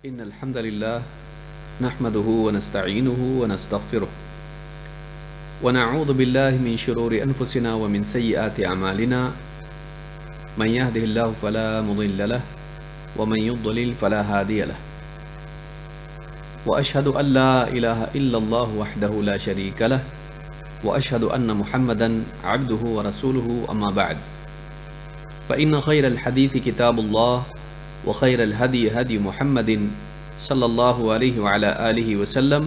إن الحمد لله نحمده ونستعينه ونستغفره ونعوذ بالله من شرور أنفسنا ومن سيئات أعمالنا من يهده الله فلا مضل له ومن يضلل فلا هادي له وأشهد أن لا إله إلا الله وحده لا شريك له وأشهد أن محمدا عبده ورسوله أما بعد فإن خير الحديث كتاب الله وخير الهدي هدي محمد صلى الله عليه وعلى آله وسلم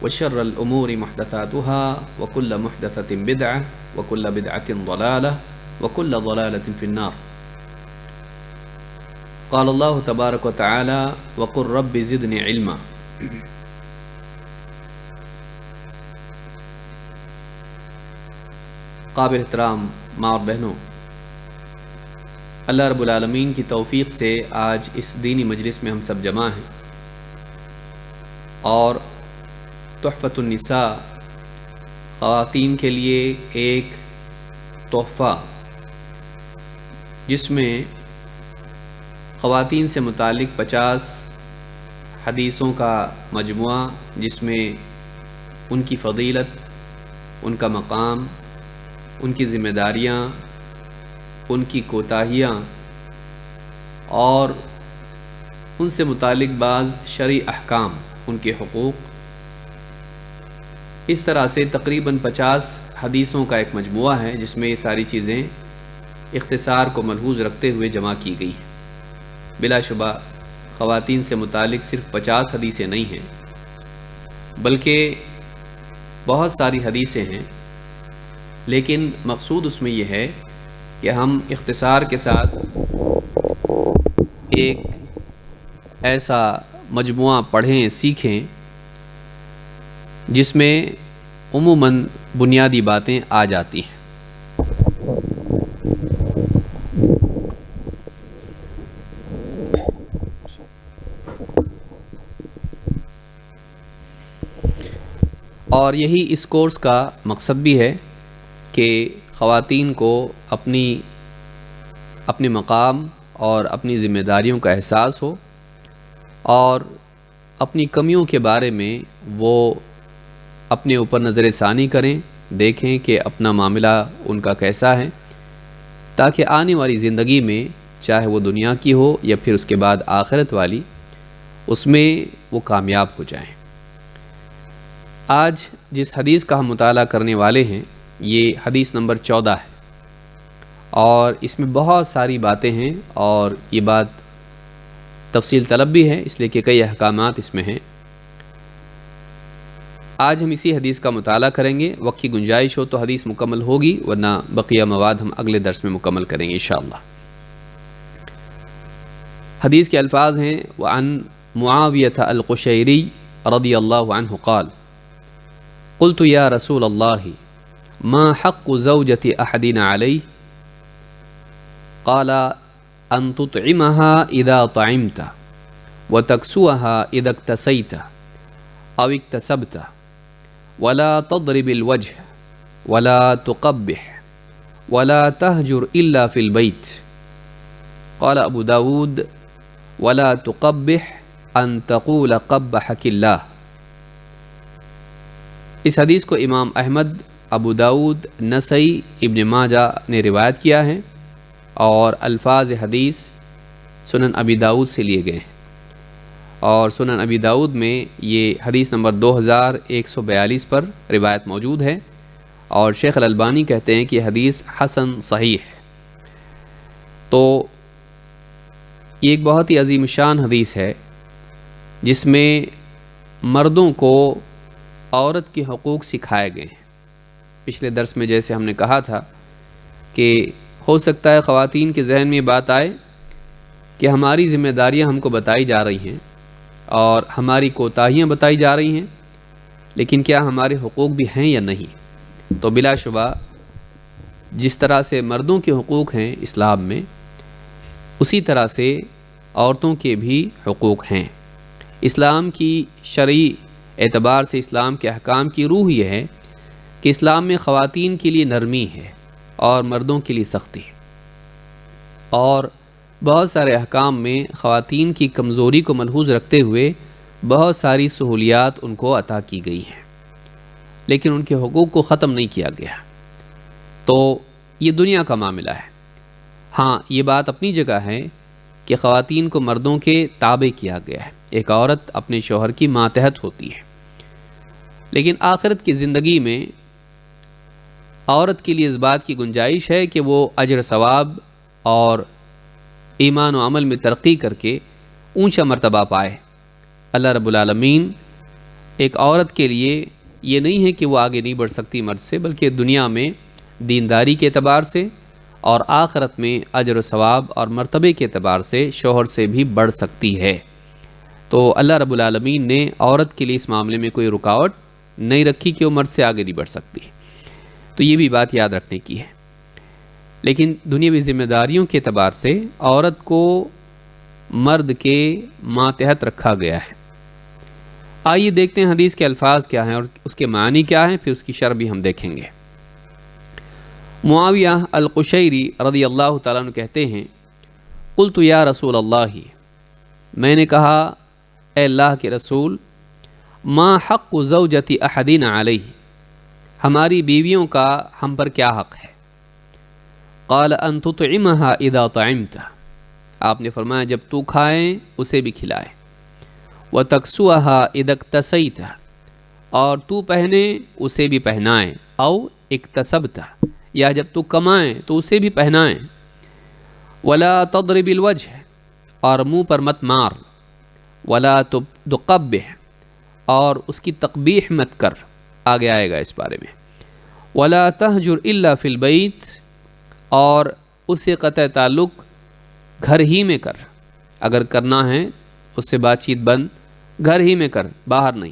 وشر الأمور محدثاتها وكل محدثة بدعة وكل بدعة ضلالة وكل ضلالة في النار. قال الله تبارك وتعالى وقل رب زدني علما. قابل احترام ماں اور بہنوں، اللہ رب العالمین کی توفیق سے آج اس دینی مجلس میں ہم سب جمع ہیں اور تحفۃ النساء خواتین کے لیے ایک تحفہ جس میں خواتین سے متعلق 50 حدیثوں کا مجموعہ، جس میں ان کی فضیلت، ان کا مقام، ان کی ذمہ داریاں، ان کی کوتاہیاں اور ان سے متعلق بعض شرعی احکام، ان کے حقوق، اس طرح سے تقریباً 50 حدیثوں کا ایک مجموعہ ہے جس میں یہ ساری چیزیں اختصار کو ملحوظ رکھتے ہوئے جمع کی گئی ہیں۔ بلا شبہ خواتین سے متعلق صرف 50 حدیثیں نہیں ہیں بلکہ بہت ساری حدیثیں ہیں، لیکن مقصود اس میں یہ ہے کہ ہم اختصار کے ساتھ ایک ایسا مجموعہ پڑھیں، سیکھیں جس میں عموماً بنیادی باتیں آ جاتی ہیں۔ اور یہی اس کورس کا مقصد بھی ہے کہ خواتین کو اپنے مقام اور اپنی ذمہ داریوں کا احساس ہو اور اپنی کمیوں کے بارے میں وہ اپنے اوپر نظر ثانی کریں، دیکھیں کہ اپنا معاملہ ان کا کیسا ہے، تاکہ آنے والی زندگی میں چاہے وہ دنیا کی ہو یا پھر اس کے بعد آخرت والی، اس میں وہ کامیاب ہو جائیں۔ آج جس حدیث کا ہم مطالعہ کرنے والے ہیں یہ حدیث نمبر 14 ہے اور اس میں بہت ساری باتیں ہیں اور یہ بات تفصیل طلب بھی ہے، اس لیے کہ کئی احکامات اس میں ہیں۔ آج ہم اسی حدیث کا مطالعہ کریں گے، وقت کی گنجائش ہو تو حدیث مکمل ہوگی، ورنہ بقیہ مواد ہم اگلے درس میں مکمل کریں گے انشاءاللہ۔ حدیث کے الفاظ ہیں وعن معاویہ القشیری رضی اللہ عنہ قال قلت یا رسول اللہ ما حق زوجة أحدنا عليه قال أن تطعمها إذا طعمت وتكسوها إذا اكتسيت أو اكتسبت ولا تضرب الوجه ولا تقبح ولا تهجر إلا في البيت قال أبو داود ولا تقبح أن تقول قبحك الله۔ اس حدیث کو امام احمد، ابو داود، نسائی، ابن ماجہ نے روایت کیا ہے اور الفاظ حدیث سنن ابی داود سے لیے گئے ہیں اور سنن ابی داود میں یہ حدیث نمبر 2142 پر روایت موجود ہے اور شیخ الالبانی کہتے ہیں کہ یہ حدیث حسن صحیح ہے۔ تو یہ ایک بہت ہی عظیم شان حدیث ہے جس میں مردوں کو عورت کے حقوق سکھائے گئے ہیں۔ پچھلے درس میں جیسے ہم نے کہا تھا کہ ہو سکتا ہے خواتین کے ذہن میں یہ بات آئے کہ ہماری ذمہ داریاں ہم کو بتائی جا رہی ہیں اور ہماری کوتاہیاں بتائی جا رہی ہیں، لیکن کیا ہمارے حقوق بھی ہیں یا نہیں؟ تو بلا شبہ جس طرح سے مردوں کے حقوق ہیں اسلام میں، اسی طرح سے عورتوں کے بھی حقوق ہیں۔ اسلام کی شرعی اعتبار سے اسلام کے احکام کی روح یہ ہے کہ اسلام میں خواتین کے لیے نرمی ہے اور مردوں کے لیے سختی ہے، اور بہت سارے احکام میں خواتین کی کمزوری کو ملحوظ رکھتے ہوئے بہت ساری سہولیات ان کو عطا کی گئی ہیں، لیکن ان کے حقوق کو ختم نہیں کیا گیا۔ تو یہ دنیا کا معاملہ ہے۔ ہاں، یہ بات اپنی جگہ ہے کہ خواتین کو مردوں کے تابع کیا گیا ہے، ایک عورت اپنے شوہر کی ماتحت ہوتی ہے، لیکن آخرت کی زندگی میں عورت کے لیے اس بات کی گنجائش ہے کہ وہ اجر ثواب اور ایمان و عمل میں ترقی کر کے اونچا مرتبہ پائے۔ اللہ رب العالمین ایک عورت کے لیے یہ نہیں ہے کہ وہ آگے نہیں بڑھ سکتی مرد سے، بلکہ دنیا میں دینداری کے اعتبار سے اور آخرت میں اجر و ثواب اور مرتبے کے اعتبار سے شوہر سے بھی بڑھ سکتی ہے۔ تو اللہ رب العالمین نے عورت کے لیے اس معاملے میں کوئی رکاوٹ نہیں رکھی کہ وہ مرد سے آگے نہیں بڑھ سکتی، تو یہ بھی بات یاد رکھنے کی ہے۔ لیکن دنیاوی ذمہ داریوں کے اعتبار سے عورت کو مرد کے ماتحت رکھا گیا ہے۔ آئیے دیکھتے ہیں حدیث کے الفاظ کیا ہیں اور اس کے معنی کیا ہیں، پھر اس کی شرح بھی ہم دیکھیں گے۔ معاویہ القشیری رضی اللہ تعالیٰ عنہ کہتے ہیں، قلت یا رسول اللہ، میں نے کہا اے اللہ کے رسول، ما حق زوجۃ احدنا علیہ، ہماری بیویوں کا ہم پر کیا حق ہے؟ قال ان تطعمها اذا طعمت، آپ نے فرمایا جب تو کھائیں اسے بھی کھلائے، وتکسوها اذا اکتسیت، اور تو پہنے اسے بھی پہنائیں، او اکتسبت، یا جب تو کمائیں تو اسے بھی پہنائیں، ولا تضرب الوجہ، اور منہ پر مت مار، ولا تقبح، اور اس کی تقبیح مت کر، آگے آئے گا اس بارے میں، ولا تہجر الا فی البیت، اور اس سے قطع تعلق گھر ہی میں کر، اگر کرنا ہے اس سے بات چیت بند، گھر ہی میں کر، باہر نہیں۔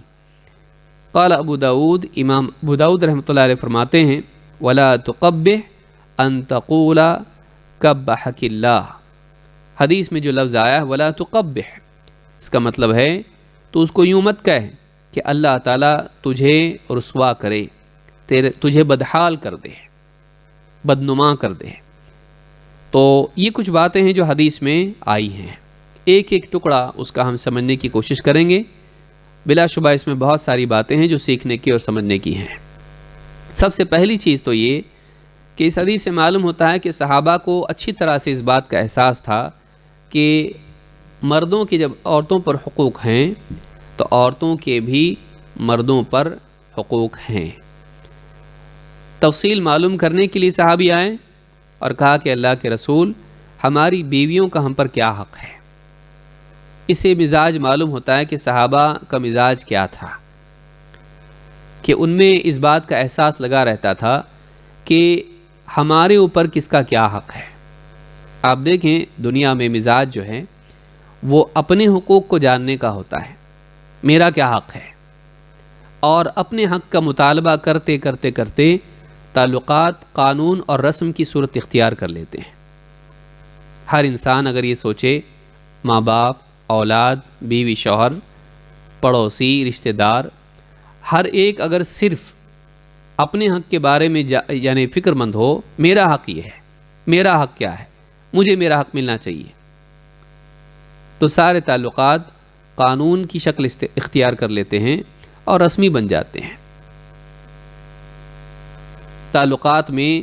قال ابو داود، امام ابو داود رحمۃ اللہ علیہ فرماتے ہیں، ولا تقبح ان تقول قبحک اللہ، حدیث میں جو لفظ آیا ولا تقبح، اس کا مطلب ہے تو اس کو یوں مت کہہ کہ اللہ تعالیٰ تجھے رسوا کرے، تجھے بدحال کر دے، بدنما کر دے۔ تو یہ کچھ باتیں ہیں جو حدیث میں آئی ہیں، ایک ایک ٹکڑا اس کا ہم سمجھنے کی کوشش کریں گے۔ بلا شبہ اس میں بہت ساری باتیں ہیں جو سیکھنے کی اور سمجھنے کی ہیں۔ سب سے پہلی چیز تو یہ کہ اس حدیث سے معلوم ہوتا ہے کہ صحابہ کو اچھی طرح سے اس بات کا احساس تھا کہ مردوں کے جب عورتوں پر حقوق ہیں تو عورتوں کے بھی مردوں پر حقوق ہیں۔ تفصیل معلوم کرنے کے لیے صحابی آئے اور کہا کہ اللہ کے رسول، ہماری بیویوں کا ہم پر کیا حق ہے؟ اس سے مزاج معلوم ہوتا ہے کہ صحابہ کا مزاج کیا تھا، کہ ان میں اس بات کا احساس لگا رہتا تھا کہ ہمارے اوپر کس کا کیا حق ہے۔ آپ دیکھیں دنیا میں مزاج جو ہے وہ اپنے حقوق کو جاننے کا ہوتا ہے، میرا کیا حق ہے، اور اپنے حق کا مطالبہ کرتے کرتے کرتے تعلقات قانون اور رسم کی صورت اختیار کر لیتے ہیں۔ ہر انسان اگر یہ سوچے، ماں باپ، اولاد، بیوی شوہر، پڑوسی، رشتہ دار، ہر ایک اگر صرف اپنے حق کے بارے میں یعنی فکر مند ہو، میرا حق یہ ہے، میرا حق کیا ہے، مجھے میرا حق ملنا چاہیے، تو سارے تعلقات قانون کی شکل اختیار کر لیتے ہیں اور رسمی بن جاتے ہیں۔ تعلقات میں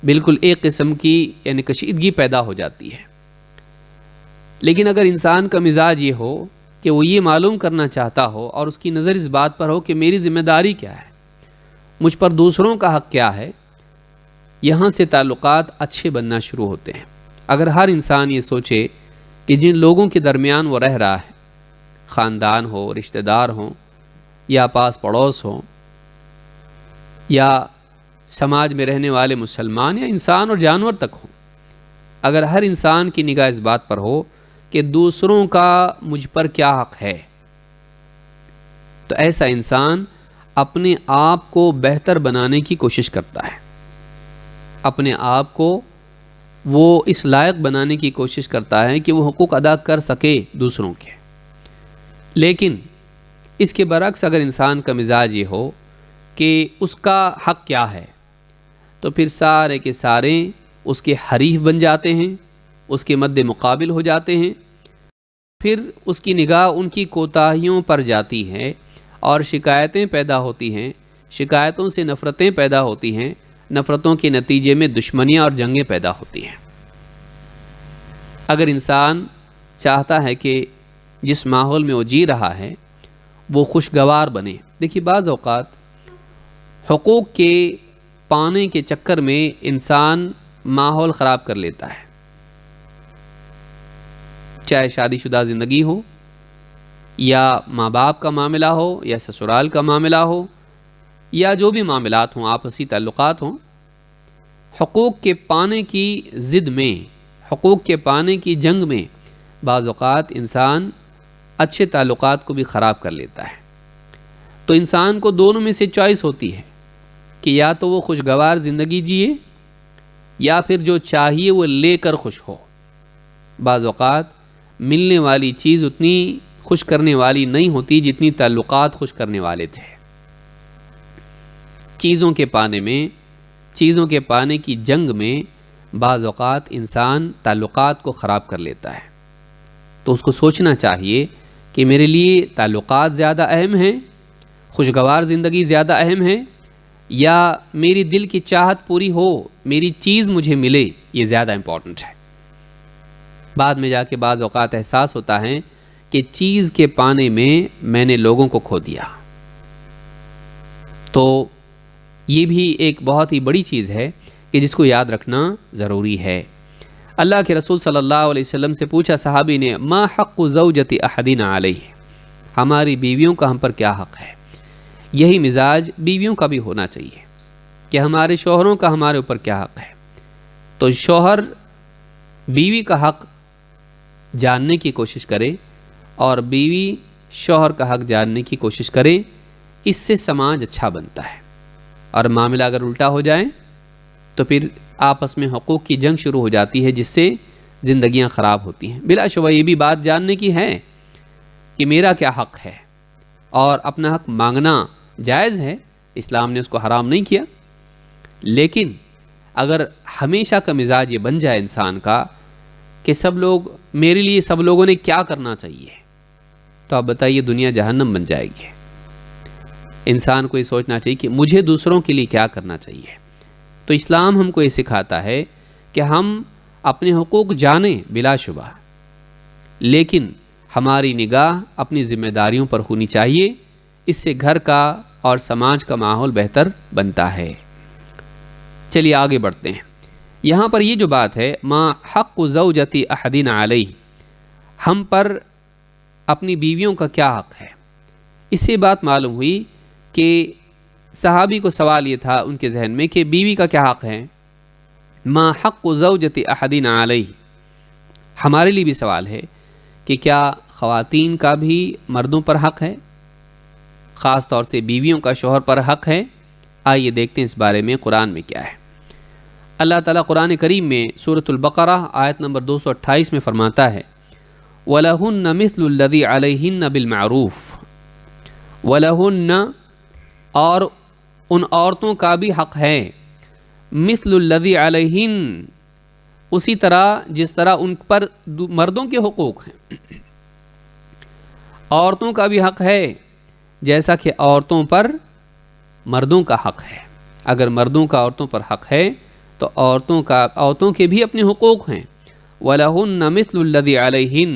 بالکل ایک قسم کی یعنی کشیدگی پیدا ہو جاتی ہے۔ لیکن اگر انسان کا مزاج یہ ہو کہ وہ یہ معلوم کرنا چاہتا ہو اور اس کی نظر اس بات پر ہو کہ میری ذمہ داری کیا ہے، مجھ پر دوسروں کا حق کیا ہے، یہاں سے تعلقات اچھے بننا شروع ہوتے ہیں۔ اگر ہر انسان یہ سوچے کہ جن لوگوں کے درمیان وہ رہ رہا ہے، خاندان ہو، رشتہ دار ہوں، یا پاس پڑوس ہوں، یا سماج میں رہنے والے مسلمان یا انسان اور جانور تک ہوں، اگر ہر انسان کی نگاہ اس بات پر ہو کہ دوسروں کا مجھ پر کیا حق ہے، تو ایسا انسان اپنے آپ کو بہتر بنانے کی کوشش کرتا ہے، اپنے آپ کو وہ اس لائق بنانے کی کوشش کرتا ہے کہ وہ حقوق ادا کر سکے دوسروں کے۔ لیکن اس کے برعکس اگر انسان کا مزاج یہ ہو کہ اس کا حق کیا ہے، تو پھر سارے کے سارے اس کے حریف بن جاتے ہیں، اس کے مد مقابل ہو جاتے ہیں، پھر اس کی نگاہ ان کی کوتاہیوں پر جاتی ہے اور شکایتیں پیدا ہوتی ہیں، شکایتوں سے نفرتیں پیدا ہوتی ہیں، نفرتوں کے نتیجے میں دشمنیاں اور جنگیں پیدا ہوتی ہیں۔ اگر انسان چاہتا ہے کہ جس ماحول میں وہ جی رہا ہے وہ خوشگوار بنے، دیکھیے بعض اوقات حقوق کے پانے کے چکر میں انسان ماحول خراب کر لیتا ہے، چاہے شادی شدہ زندگی ہو یا ماں باپ کا معاملہ ہو یا سسرال کا معاملہ ہو یا جو بھی معاملات ہوں، آپسی تعلقات ہوں، حقوق کے پانے کی ضد میں، حقوق کے پانے کی جنگ میں بعض اوقات انسان اچھے تعلقات کو بھی خراب کر لیتا ہے۔ تو انسان کو دونوں میں سے چوائس ہوتی ہے کہ یا تو وہ خوشگوار زندگی جیے یا پھر جو چاہیے وہ لے کر خوش ہو۔ بعض اوقات ملنے والی چیز اتنی خوش کرنے والی نہیں ہوتی جتنی تعلقات خوش کرنے والے تھے۔ چیزوں کے پانے میں، چیزوں کے پانے کی جنگ میں بعض اوقات انسان تعلقات کو خراب کر لیتا ہے۔ تو اس کو سوچنا چاہیے کہ میرے لیے تعلقات زیادہ اہم ہیں، خوشگوار زندگی زیادہ اہم ہے، یا میری دل کی چاہت پوری ہو، میری چیز مجھے ملے، یہ زیادہ امپورٹنٹ ہے۔ بعد میں جا کے بعض اوقات احساس ہوتا ہے کہ چیز کے پانے میں میں نے لوگوں کو کھو دیا۔ تو یہ بھی ایک بہت ہی بڑی چیز ہے کہ جس کو یاد رکھنا ضروری ہے۔ اللہ کے رسول صلی اللہ علیہ وسلم سے پوچھا صحابی نے، ما حق زوجۃ احدنا علیہ، ہماری بیویوں کا ہم پر کیا حق ہے؟ یہی مزاج بیویوں کا بھی ہونا چاہیے کہ ہمارے شوہروں کا ہمارے اوپر کیا حق ہے۔ تو شوہر بیوی کا حق جاننے کی کوشش کرے اور بیوی شوہر کا حق جاننے کی کوشش کرے، اس سے سماج اچھا بنتا ہے۔ اور معاملہ اگر الٹا ہو جائے تو پھر آپس میں حقوق کی جنگ شروع ہو جاتی ہے، جس سے زندگیاں خراب ہوتی ہیں۔ بلا شبہ یہ بھی بات جاننے کی ہے کہ میرا کیا حق ہے، اور اپنا حق مانگنا جائز ہے، اسلام نے اس کو حرام نہیں کیا۔ لیکن اگر ہمیشہ کا مزاج یہ بن جائے انسان کا کہ سب لوگ میرے لیے، سب لوگوں نے کیا کرنا چاہیے، تو آپ بتائیے دنیا جہنم بن جائے گی۔ انسان کو یہ سوچنا چاہیے کہ مجھے دوسروں کے لیے کیا کرنا چاہیے۔ تو اسلام ہم کو یہ سکھاتا ہے کہ ہم اپنے حقوق جانیں بلا شبہ، لیکن ہماری نگاہ اپنی ذمہ داریوں پر ہونی چاہیے، اس سے گھر کا اور سماج کا ماحول بہتر بنتا ہے۔ چلیے آگے بڑھتے ہیں۔ یہاں پر یہ جو بات ہے، ما حق زوجۃ احدنا علیہ، ہم پر اپنی بیویوں کا کیا حق ہے، اس سے بات معلوم ہوئی کہ صحابی کو سوال یہ تھا ان کے ذہن میں کہ بیوی کا کیا حق ہے، ما حق زوجۃ احدنا علیہ۔ ہمارے لیے بھی سوال ہے کہ کیا خواتین کا بھی مردوں پر حق ہے، خاص طور سے بیویوں کا شوہر پر حق ہے؟ آئیے دیکھتے ہیں اس بارے میں قرآن میں کیا ہے۔ اللہ تعالیٰ قرآن کریم میں سورۃ البقرہ آیت نمبر 228 میں فرماتا ہے، وَلَهُنَّ مِثْلُ الَّذِي عَلَيْهِنَّ بِالْمَعْرُوفِ، وَلَهُنَّ اور ان عورتوں کا بھی حق ہے، مثل الذی علیہن اسی طرح جس طرح ان پر مردوں کے حقوق ہیں، عورتوں کا بھی حق ہے جیسا کہ عورتوں پر مردوں کا حق ہے۔ اگر مردوں کا عورتوں پر حق ہے تو عورتوں کے بھی اپنے حقوق ہیں۔ وَلَهُنَّ مِثْلُ الَّذِي عَلَيْهِنَّ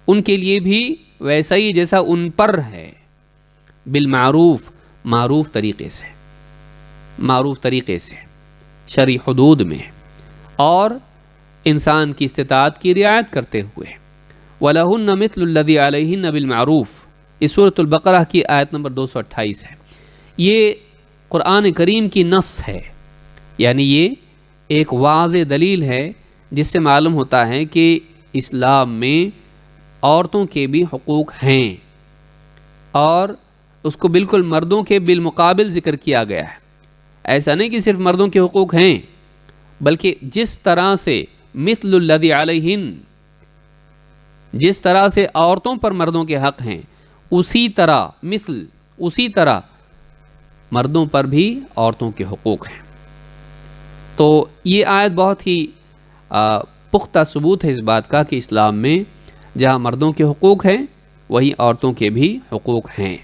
ان کے لیے بھی ویسا ہی جیسا ان پر ہے، بالمعروف معروف طریقے سے شرعی حدود میں اور انسان کی استطاعت کی رعایت کرتے ہوئے۔ وَلَهُنَّ مِثْلُ الَّذِي عَلَيْهِنَّ بِالْمَعْرُوفِ اس سورۃ البقرہ کی آیت نمبر 228 ہے۔ یہ قرآن کریم کی نص ہے، یعنی یہ ایک واضح دلیل ہے جس سے معلوم ہوتا ہے کہ اسلام میں عورتوں کے بھی حقوق ہیں، اور اس کو بالکل مردوں کے بالمقابل ذکر کیا گیا ہے۔ ایسا نہیں کہ صرف مردوں کے حقوق ہیں، بلکہ جس طرح سے مثل الذی علیہن، جس طرح سے عورتوں پر مردوں کے حق ہیں، اسی طرح مردوں پر بھی عورتوں کے حقوق ہیں۔ تو یہ آیت بہت ہی پختہ ثبوت ہے اس بات کا کہ اسلام میں جہاں مردوں کے حقوق ہیں وہیں عورتوں کے بھی حقوق ہیں۔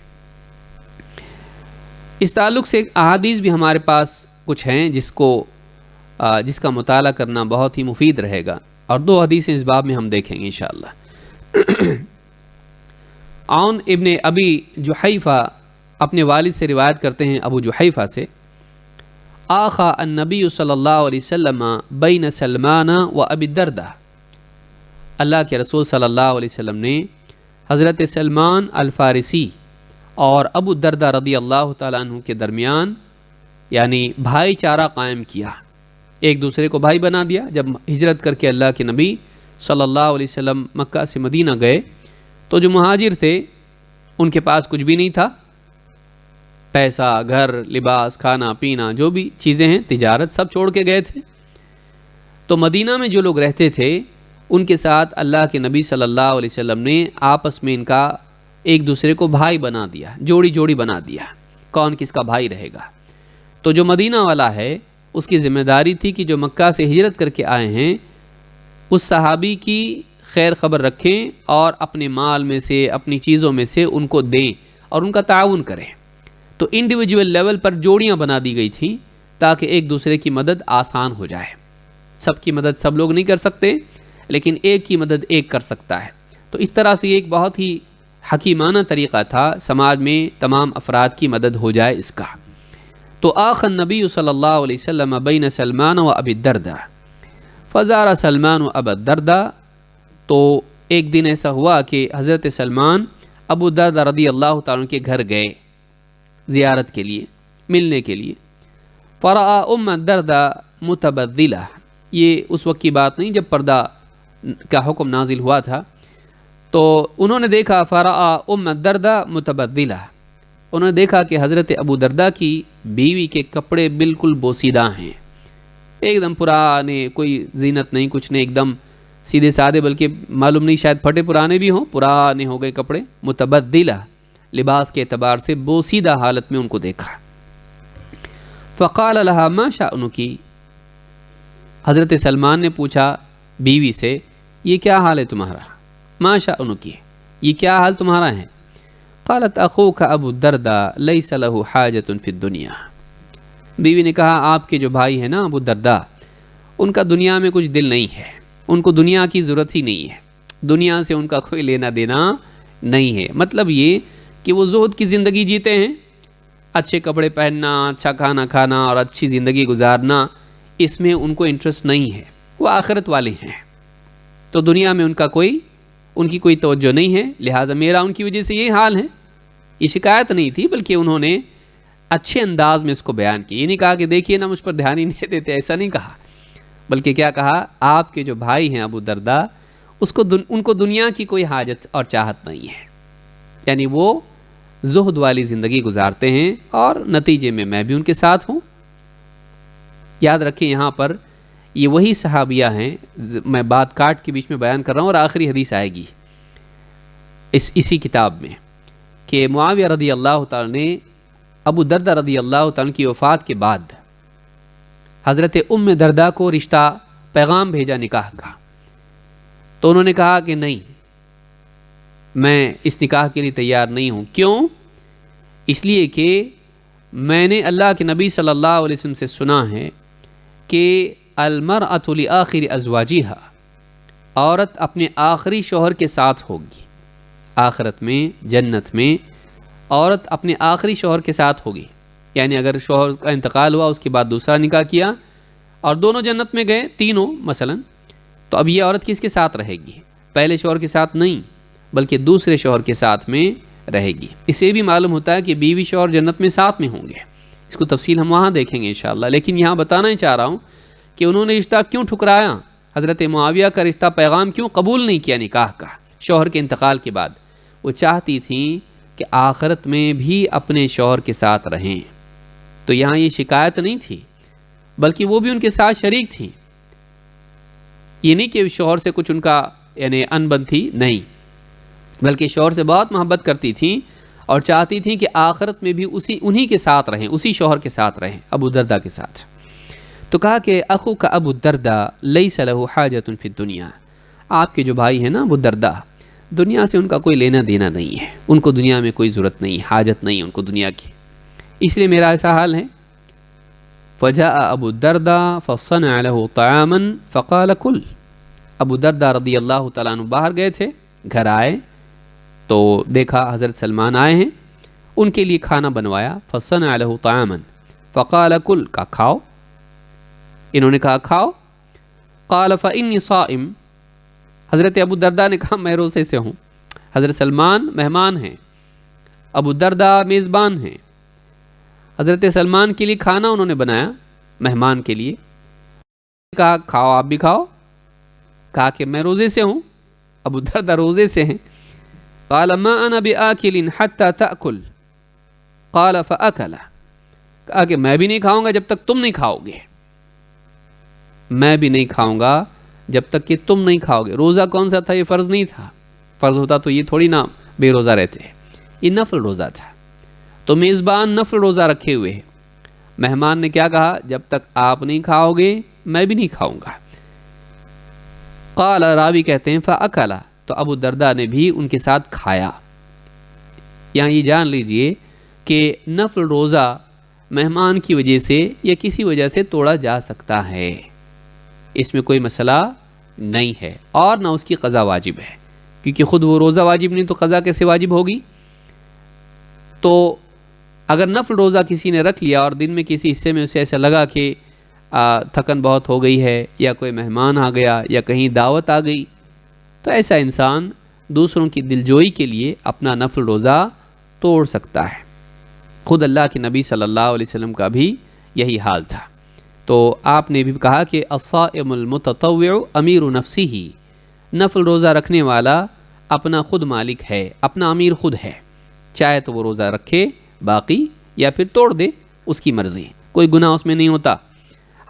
اس تعلق سے احادیث بھی ہمارے پاس کچھ ہیں جس کا مطالعہ کرنا بہت ہی مفید رہے گا، اور 2 حدیثیں اس باب میں ہم دیکھیں گے انشاءاللہ۔ عون ابن ابی جحیفہ اپنے والد سے روایت کرتے ہیں، ابو جحیفہ سے، آخا النبی صلی اللہ علیہ وسلم بین سلمان و ابی الدرداء، اللہ کے رسول صلی اللہ علیہ وسلم نے حضرت سلمان الفارسی اور ابو الدرداء رضی اللہ تعالیٰ عنہ کے درمیان یعنی بھائی چارہ قائم کیا، ایک دوسرے کو بھائی بنا دیا۔ جب ہجرت کر کے اللہ کے نبی صلی اللہ علیہ وسلم مکہ سے مدینہ گئے تو جو مہاجر تھے ان کے پاس کچھ بھی نہیں تھا، پیسہ، گھر، لباس، کھانا پینا، جو بھی چیزیں ہیں، تجارت، سب چھوڑ کے گئے تھے۔ تو مدینہ میں جو لوگ رہتے تھے ان کے ساتھ اللہ کے نبی صلی اللہ علیہ وسلم نے آپس میں ان کا ایک دوسرے کو بھائی بنا دیا، جوڑی جوڑی بنا دیا، کون کس کا بھائی رہے گا۔ تو جو مدینہ والا ہے اس کی ذمہ داری تھی کہ جو مکہ سے ہجرت کر کے آئے ہیں اس صحابی کی خیر خبر رکھیں اور اپنے مال میں سے، اپنی چیزوں میں سے ان کو دیں اور ان کا تعاون کریں۔ تو انڈیویجول لیول پر جوڑیاں بنا دی گئی تھیں تاکہ ایک دوسرے کی مدد آسان ہو جائے۔ سب کی مدد سب لوگ نہیں کر سکتے، لیکن ایک کی مدد ایک کر سکتا ہے۔ تو اس طرح سے یہ ایک بہت ہی حکیمانہ طریقہ تھا، سماج میں تمام افراد کی مدد ہو جائے اس کا۔ تو آخ النبی صلی اللہ علیہ وسلم بین سلمان و ابی الدرداء فزار سلمان و ابی الدرداء، تو ایک دن ایسا ہوا کہ حضرت سلمان ابو الدرداء رضی اللہ تعالیٰ کے گھر گئے زیارت کے لیے، ملنے کے لیے۔ فرآ ام الدرداء متبذلہ، یہ اس وقت کی بات نہیں جب پردہ کا حکم نازل ہوا تھا، تو انہوں نے دیکھا فرآ ام الدرداء متبذلہ، انہوں نے دیکھا کہ حضرت ابو درداء کی بیوی کے کپڑے بالکل بوسیدہ ہیں، ایک دم پرانے، کوئی زینت نہیں، کچھ نہیں، ایک دم سیدھے سادے، بلکہ معلوم نہیں شاید پھٹے پرانے بھی ہوں، پرانے ہو گئے کپڑے، متبذلہ، لباس کے اعتبار سے بوسیدہ حالت میں ان کو دیکھا۔ فقال لها ما شأنکی، حضرت سلمان نے پوچھا بیوی سے یہ کیا حال ہے تمہارا، ما شأنکی، یہ کیا حال تمہارا ہے؟ قالت اخوک ابو الدرداء لیس له حاجت فی الدنیا، بیوی نے کہا آپ کے جو بھائی ہیں نا ابو الدرداء، ان کا دنیا میں کچھ دل نہیں ہے، ان کو دنیا کی ضرورت ہی نہیں ہے، دنیا سے ان کا کوئی لینا دینا نہیں ہے۔ مطلب یہ کہ وہ زہد کی زندگی جیتے ہیں، اچھے کپڑے پہننا، اچھا کھانا کھانا اور اچھی زندگی گزارنا، اس میں ان کو انٹرسٹ نہیں ہے، وہ آخرت والے ہیں، تو دنیا میں ان کی کوئی توجہ نہیں ہے، لہٰذا میرا ان کی وجہ سے یہ حال ہے۔ یہ شکایت نہیں تھی، بلکہ انہوں نے اچھے انداز میں اس کو بیان کی، یہ نہیں کہا کہ دیکھیے نا مجھ پر دھیان ہی نہیں دیتے، ایسا نہیں کہا، بلکہ کیا کہا آپ کے جو بھائی ہیں ابو درداء، ان کو دنیا کی کوئی حاجت اور چاہت نہیں ہے، یعنی وہ زہد والی زندگی گزارتے ہیں اور نتیجے میں میں بھی ان کے ساتھ ہوں۔ یاد رکھیں یہاں پر یہ وہی صحابیہ ہیں، میں بات کاٹ کے بیچ میں بیان کر رہا ہوں اور آخری حدیث آئے گی اسی کتاب میں، کہ معاویہ رضی اللہ تعالیٰ نے ابو درداء رضی اللہ تعالیٰ کی وفات کے بعد حضرت ام درداء کو رشتہ پیغام بھیجا نکاح کا، تو انہوں نے کہا کہ نہیں، میں اس نکاح کے لیے تیار نہیں ہوں۔ کیوں؟ اس لیے کہ میں نے اللہ کے نبی صلی اللہ علیہ وسلم سے سنا ہے کہ المرأۃ لآخر ازواجہا، عورت اپنے آخری شوہر کے ساتھ ہوگی، آخرت میں جنت میں عورت اپنے آخری شوہر کے ساتھ ہوگی، یعنی اگر شوہر کا انتقال ہوا اس کے بعد دوسرا نکاح کیا اور دونوں جنت میں گئے تینوں مثلا، تو اب یہ عورت کس کے ساتھ رہے گی؟ پہلے شوہر کے ساتھ نہیں بلکہ دوسرے شوہر کے ساتھ میں رہے گی۔ اس سے بھی معلوم ہوتا ہے کہ بیوی شوہر جنت میں ساتھ میں ہوں گے، اس کو تفصیل ہم وہاں دیکھیں گے انشاءاللہ، لیکن یہاں بتانا ہی چاہ رہا ہوں کہ انہوں نے رشتہ کیوں ٹھکرایا، حضرت معاویہ کا رشتہ پیغام کیوں قبول نہیں کیا نکاح کا شوہر کے انتقال کے بعد؟ وہ چاہتی تھیں کہ آخرت میں بھی اپنے شوہر کے ساتھ رہیں، تو یہاں یہ شکایت نہیں تھی بلکہ وہ بھی ان کے ساتھ شریک تھیں، یہ نہیں کہ شوہر سے کچھ ان کا یعنی انبن تھی، نہیں، بلکہ شوہر سے بہت محبت کرتی تھیں اور چاہتی تھیں کہ آخرت میں بھی انہی کے ساتھ رہیں، اسی شوہر کے ساتھ رہیں، ابو درداء کے ساتھ۔ تو کہا کہ اخو کا ابو الدرداء لیس لہ حاجۃ فی الدنیا، آپ کے جو بھائی ہیں نا ابو الدرداء، دنیا سے ان کا کوئی لینا دینا نہیں ہے، ان کو دنیا میں کوئی ضرورت نہیں، حاجت نہیں ان کو دنیا کی، اس لیے میرا ایسا حال ہے۔ فجاء ابو الدرداء فصنع له طعاما فقال کل، ابو الدرداء رضی اللہ تعالیٰ عنہ باہر گئے تھے، گھر آئے تو دیکھا حضرت سلمان آئے ہیں، ان کے لیے کھانا بنوایا، فصنع له طعاما فقال کل، کا کھاؤ، انہوں نے کہا کھاؤ، قال فإني صائم، حضرت ابو الدرداء نے کہا میں روزے سے ہوں، حضرت سلمان مہمان ہیں، ابو الدرداء میزبان ہیں، حضرت سلمان کے لیے کھانا انہوں نے بنایا مہمان کے لیے، کہا کھاؤ آپ بھی کھاؤ، کہا کہ میں روزے سے ہوں، ابو الدرداء روزے سے ہیں، قال ما انا بآکل حتى تأکل، قال فأکل، کہا کہ میں بھی نہیں کھاؤں گا جب تک تم نہیں کھاؤ گے، میں بھی نہیں کھاؤں گا جب تک کہ تم نہیں کھاؤ گے۔ روزہ کون سا تھا؟ یہ فرض نہیں تھا، فرض ہوتا تو یہ تھوڑی نہ بے روزہ رہتے، یہ نفل روزہ تھا، تو میزبان نفل روزہ رکھے ہوئے، مہمان نے کیا کہا؟ جب تک آپ نہیں کھاؤ گے میں بھی نہیں کھاؤں گا۔ قال، راوی کہتے ہیں فأکل، تو ابو الدرداء نے بھی ان کے ساتھ کھایا۔ یہاں یہ جان لیجئے کہ نفل روزہ مہمان کی وجہ سے یا کسی وجہ سے توڑا جا سکتا ہے، اس میں کوئی مسئلہ نہیں ہے، اور نہ اس کی قضا واجب ہے، کیونکہ خود وہ روزہ واجب نہیں تو قضا کیسے واجب ہوگی؟ تو اگر نفل روزہ کسی نے رکھ لیا اور دن میں کسی حصے میں اسے ایسا لگا کہ تھکن بہت ہو گئی ہے، یا کوئی مہمان آ گیا، یا کہیں دعوت آ گئی، تو ایسا انسان دوسروں کی دلجوئی کے لیے اپنا نفل روزہ توڑ سکتا ہے۔ خود اللہ کے نبی صلی اللہ علیہ وسلم کا بھی یہی حال تھا، تو آپ نے بھی کہا کہ الصائم المتطوع امیر نفسہ، نفل روزہ رکھنے والا اپنا خود مالک ہے، اپنا امیر خود ہے، چاہے تو وہ روزہ رکھے باقی یا پھر توڑ دے، اس کی مرضی، کوئی گناہ اس میں نہیں ہوتا۔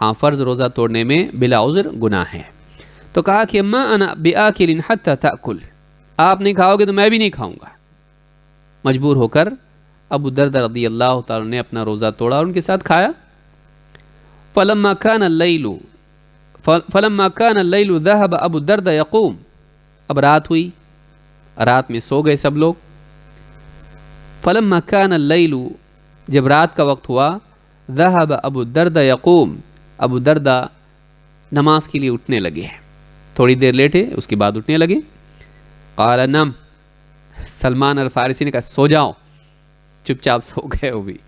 ہاں فرض روزہ توڑنے میں بلا عذر گناہ ہے۔ تو کہا کہ ما انا بآکل حتی تأکل، آپ نہیں کھاؤ گے تو میں بھی نہیں کھاؤں گا۔ مجبور ہو کر ابو الدرداء رضی اللہ تعالیٰ نے اپنا روزہ توڑا اور ان کے ساتھ کھایا۔ فلما كان الليل ذهب ابو الدرداء يقوم، اب رات ہوئی، رات میں سو گئے سب لوگ۔ فلما كان الليل، جب رات کا وقت ہوا، ذهب ابو الدرداء يقوم، ابو الدرداء نماز کے لیے اٹھنے لگے، تھوڑی دیر لیٹے اس کے بعد اٹھنے لگے۔ قال نم، سلمان الفارسی نے کہا سو جاؤ، چپ چاپ سو گئے وہ بھی۔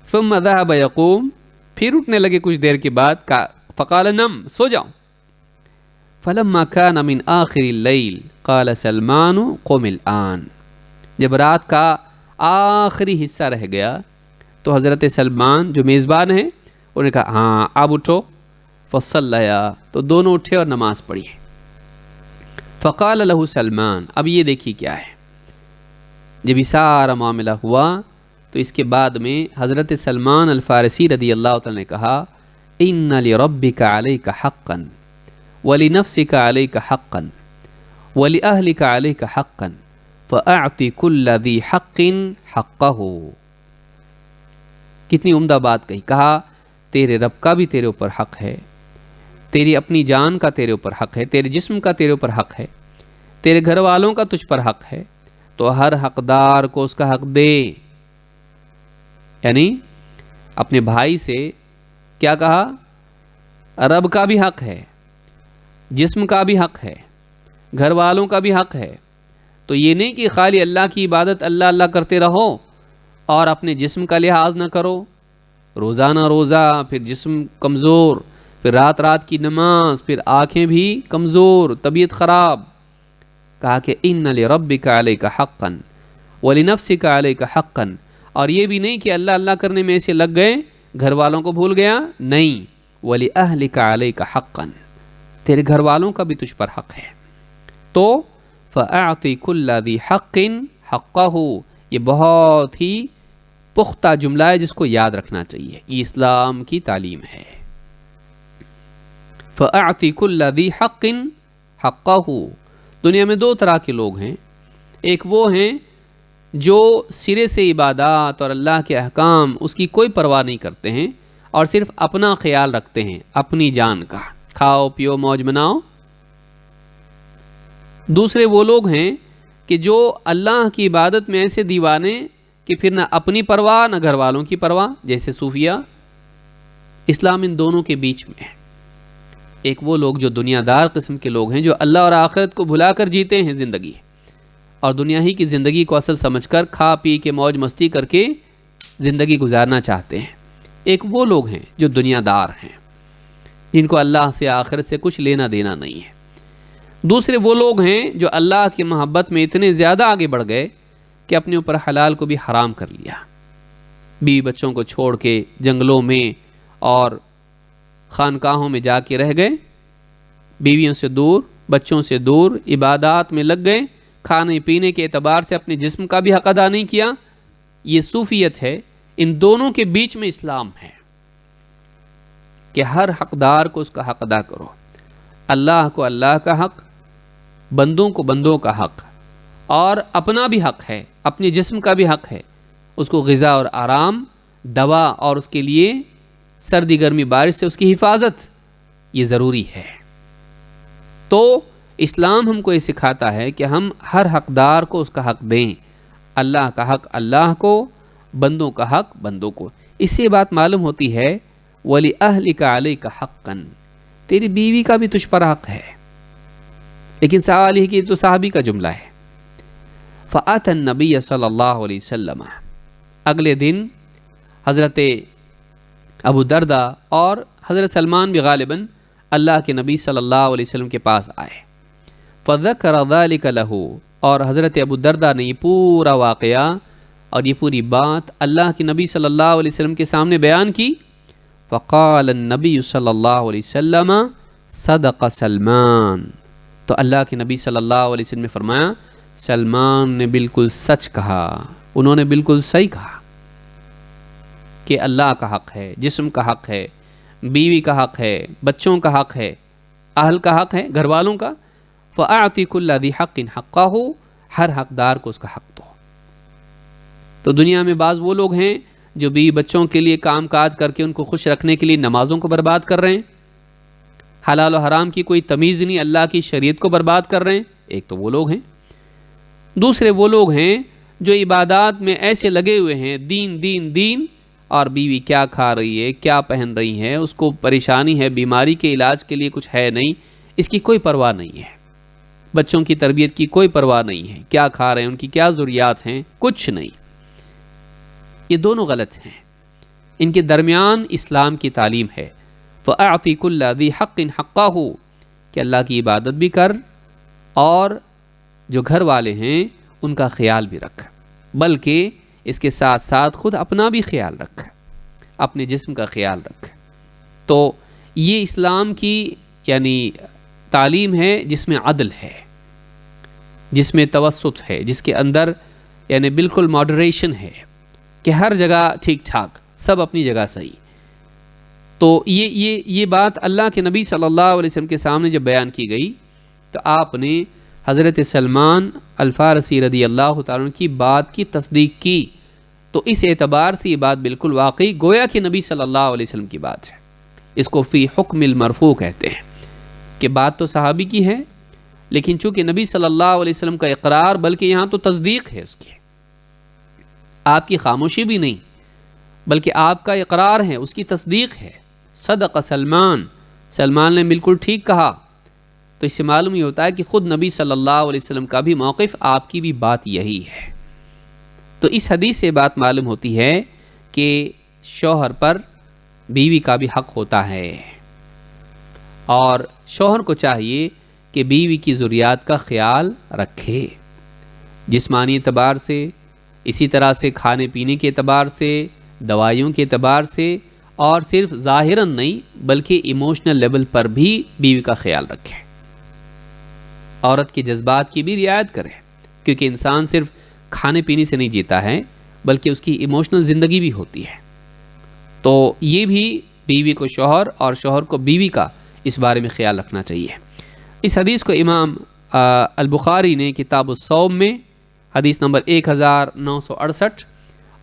ثم ذهب يقوم، پھر اٹھنے لگے کچھ دیر کے بعد، فقال نم، سو جاؤ۔ فلما كان من آخر الليل قال سلمان قم الآن، جب رات کا آخری حصہ رہ گیا تو حضرت سلمان جو میزبان ہیں انہوں نے کہا ہاں اب اٹھو، فصلیا، تو دونوں اٹھے اور نماز پڑھی۔ فقال له سلمان، اب یہ دیکھیے کیا ہے، جب یہ سارا معاملہ ہوا تو اس کے بعد میں حضرت سلمان الفارسی رضی اللہ تعالیٰ نے کہا ان لربک علیک حقا ولنفسک علیک حقا ولأہلک علیک حقا فأعط کل ذی حق حقہ۔ کتنی عمدہ بات کہی، کہا تیرے رب کا بھی تیرے اوپر حق ہے، تیری اپنی جان کا تیرے اوپر حق ہے، تیرے جسم کا تیرے اوپر حق ہے، تیرے گھر والوں کا تجھ پر حق ہے، تو ہر حقدار کو اس کا حق دے۔ یعنی اپنے بھائی سے کیا کہا؟ رب کا بھی حق ہے، جسم کا بھی حق ہے، گھر والوں کا بھی حق ہے، تو یہ نہیں کہ خالی اللہ کی عبادت اللہ اللہ کرتے رہو اور اپنے جسم کا لحاظ نہ کرو، روزانہ روزہ، پھر جسم کمزور، پھر رات رات کی نماز، پھر آنکھیں بھی کمزور، طبیعت خراب۔ کہا کہ ان لربک علیک حقا ولنفسک علیک حقا، اور یہ بھی نہیں کہ اللہ اللہ کرنے میں ایسے لگ گئے، گھر والوں کو بھول گیا، نہیں، وَلِأَهْلِكَ عَلَيْكَ حَقًّا، تیرے گھر والوں کا بھی تجھ پر حق ہے۔ تو فَأَعْطِ كُلَّ ذِي حَقٍ حَقَّهُ، یہ بہت ہی پختہ جملہ ہے جس کو یاد رکھنا چاہیے، یہ اسلام کی تعلیم ہے۔ فَأَعْطِ كُلَّ ذِي حَقٍ حَقَّهُ، دنیا میں دو طرح کے لوگ ہیں، ایک وہ ہیں جو سرے سے عبادات اور اللہ کے احکام اس کی کوئی پرواہ نہیں کرتے ہیں، اور صرف اپنا خیال رکھتے ہیں، اپنی جان کا، کھاؤ پیو موج مناؤ۔ دوسرے وہ لوگ ہیں کہ جو اللہ کی عبادت میں ایسے دیوانے کہ پھر نہ اپنی پرواہ نہ گھر والوں کی پرواہ، جیسے صوفیہ۔ اسلام ان دونوں کے بیچ میں ہے۔ ایک وہ لوگ جو دنیا دار قسم کے لوگ ہیں، جو اللہ اور آخرت کو بھلا کر جیتے ہیں زندگی، اور دنیا ہی کی زندگی کو اصل سمجھ کر کھا پی کے موج مستی کر کے زندگی گزارنا چاہتے ہیں۔ ایک وہ لوگ ہیں جو دنیا دار ہیں، جن کو اللہ سے آخرت سے کچھ لینا دینا نہیں ہے۔ دوسرے وہ لوگ ہیں جو اللہ کی محبت میں اتنے زیادہ آگے بڑھ گئے کہ اپنے اوپر حلال کو بھی حرام کر لیا، بیوی بچوں کو چھوڑ کے جنگلوں میں اور خانقاہوں میں جا کے رہ گئے، بیویوں سے دور، بچوں سے دور، عبادات میں لگ گئے، کھانے پینے کے اعتبار سے اپنے جسم کا بھی حق ادا نہیں کیا۔ یہ صوفیت ہے۔ ان دونوں کے بیچ میں اسلام ہے کہ ہر حقدار کو اس کا حق ادا کرو، اللہ کو اللہ کا حق، بندوں کو بندوں کا حق، اور اپنا بھی حق ہے، اپنے جسم کا بھی حق ہے، اس کو غذا اور آرام، دوا اور اس کے لیے سردی گرمی بارش سے اس کی حفاظت، یہ ضروری ہے۔ تو اسلام ہم کو یہ سکھاتا ہے کہ ہم ہر حقدار کو اس کا حق دیں، اللہ کا حق اللہ کو، بندوں کا حق بندوں کو۔ اس سے بات معلوم ہوتی ہے وَلِأَهْلِكَ عَلَيْكَ حَقًّا، تیری بیوی کا بھی تجھ پر حق ہے۔ لیکن سوال یہ کہ تو صحابی کا جملہ ہے۔ فَأَتَى النَّبِيَّ صلی اللہ علیہ وسلم، اگلے دن حضرت ابو دردہ اور حضرت سلمان بھی غالباً اللہ کے نبی صلی اللہ علیہ وسلم کے پاس آئے۔ فَذَكَرَ ذَلِكَ لَهُ، اور حضرت ابو دردہ نے یہ پورا واقعہ اور یہ پوری بات اللہ کے نبی صلی اللہ علیہ وسلم کے سامنے بیان کی۔ فقال النبی صلی اللہ علیہ وسلم صدق سلمان، تو اللہ کے نبی صلی اللہ علیہ وسلم نے فرمایا سلمان نے بالکل سچ کہا، انہوں نے بالکل صحیح کہا کہ اللہ کا حق ہے، جسم کا حق ہے، بیوی کا حق ہے، بچوں کا حق ہے، اہل کا حق ہے، گھر والوں کا۔ فَأَعْطِ كُلَّ ذِي حَقٍّ حَقَّهُ، ہر حقدار کو اس کا حق دو۔ تو دنیا میں بعض وہ لوگ ہیں جو بیوی بچوں کے لیے کام کاج کر کے ان کو خوش رکھنے کے لیے نمازوں کو برباد کر رہے ہیں، حلال و حرام کی کوئی تمیز نہیں، اللہ کی شریعت کو برباد کر رہے ہیں، ایک تو وہ لوگ ہیں۔ دوسرے وہ لوگ ہیں جو عبادات میں ایسے لگے ہوئے ہیں، دین دین دین، اور بیوی کیا کھا رہی ہے، کیا پہن رہی ہے، اس کو پریشانی ہے، بیماری کے علاج کے لیے کچھ ہے نہیں، اس کی کوئی پرواہ نہیں ہے، بچوں کی تربیت کی کوئی پرواہ نہیں ہے، کیا کھا رہے ہیں، ان کی کیا ضروریات ہیں، کچھ نہیں۔ یہ دونوں غلط ہیں، ان کے درمیان اسلام کی تعلیم ہے۔ فَأَعْطِ كُلَّ ذِي حَقٍّ حَقَّهُ، کہ اللہ کی عبادت بھی کر اور جو گھر والے ہیں ان کا خیال بھی رکھ، بلکہ اس کے ساتھ ساتھ خود اپنا بھی خیال رکھ، اپنے جسم کا خیال رکھ۔ تو یہ اسلام کی یعنی تعلیم ہے جس میں عدل ہے، جس میں توسط ہے، جس کے اندر یعنی بالکل ماڈریشن ہے کہ ہر جگہ ٹھیک ٹھاک، سب اپنی جگہ صحیح۔ تو یہ بات اللہ کے نبی صلی اللہ علیہ وسلم کے سامنے جب بیان کی گئی تو آپ نے حضرت سلمان الفارسی رضی اللہ تعالیٰ عنہ کی بات کی تصدیق کی۔ تو اس اعتبار سے یہ بات بالکل واقعی گویا کہ نبی صلی اللہ علیہ وسلم کی بات ہے۔ اس کو فی حکم المرفوع کہتے ہیں کہ بات تو صحابی کی ہے، لیکن چونکہ نبی صلی اللہ علیہ وسلم کا اقرار بلکہ یہاں تو تصدیق ہے اس کی، آپ کی خاموشی بھی نہیں بلکہ آپ کا اقرار ہے، اس کی تصدیق ہے۔ صدق سلمان، سلمان نے بالکل ٹھیک کہا۔ تو اس سے معلوم یہ ہوتا ہے کہ خود نبی صلی اللہ علیہ وسلم کا بھی موقف، آپ کی بھی بات یہی ہے۔ تو اس حدیث سے بات معلوم ہوتی ہے کہ شوہر پر بیوی کا بھی حق ہوتا ہے، اور شوہر کو چاہیے کہ بیوی کی ضروریات کا خیال رکھے، جسمانی اعتبار سے، اسی طرح سے کھانے پینے کے اعتبار سے، دوائیوں کے اعتبار سے، اور صرف ظاہراً نہیں بلکہ ایموشنل لیول پر بھی بیوی کا خیال رکھے، عورت کے جذبات کی بھی رعایت کرے، کیونکہ انسان صرف کھانے پینے سے نہیں جیتا ہے بلکہ اس کی ایموشنل زندگی بھی ہوتی ہے۔ تو یہ بھی بیوی کو شوہر اور شوہر کو بیوی کا اس بارے میں خیال رکھنا چاہیے۔ اس حدیث کو امام البخاری نے کتاب الصوم میں حدیث نمبر 1968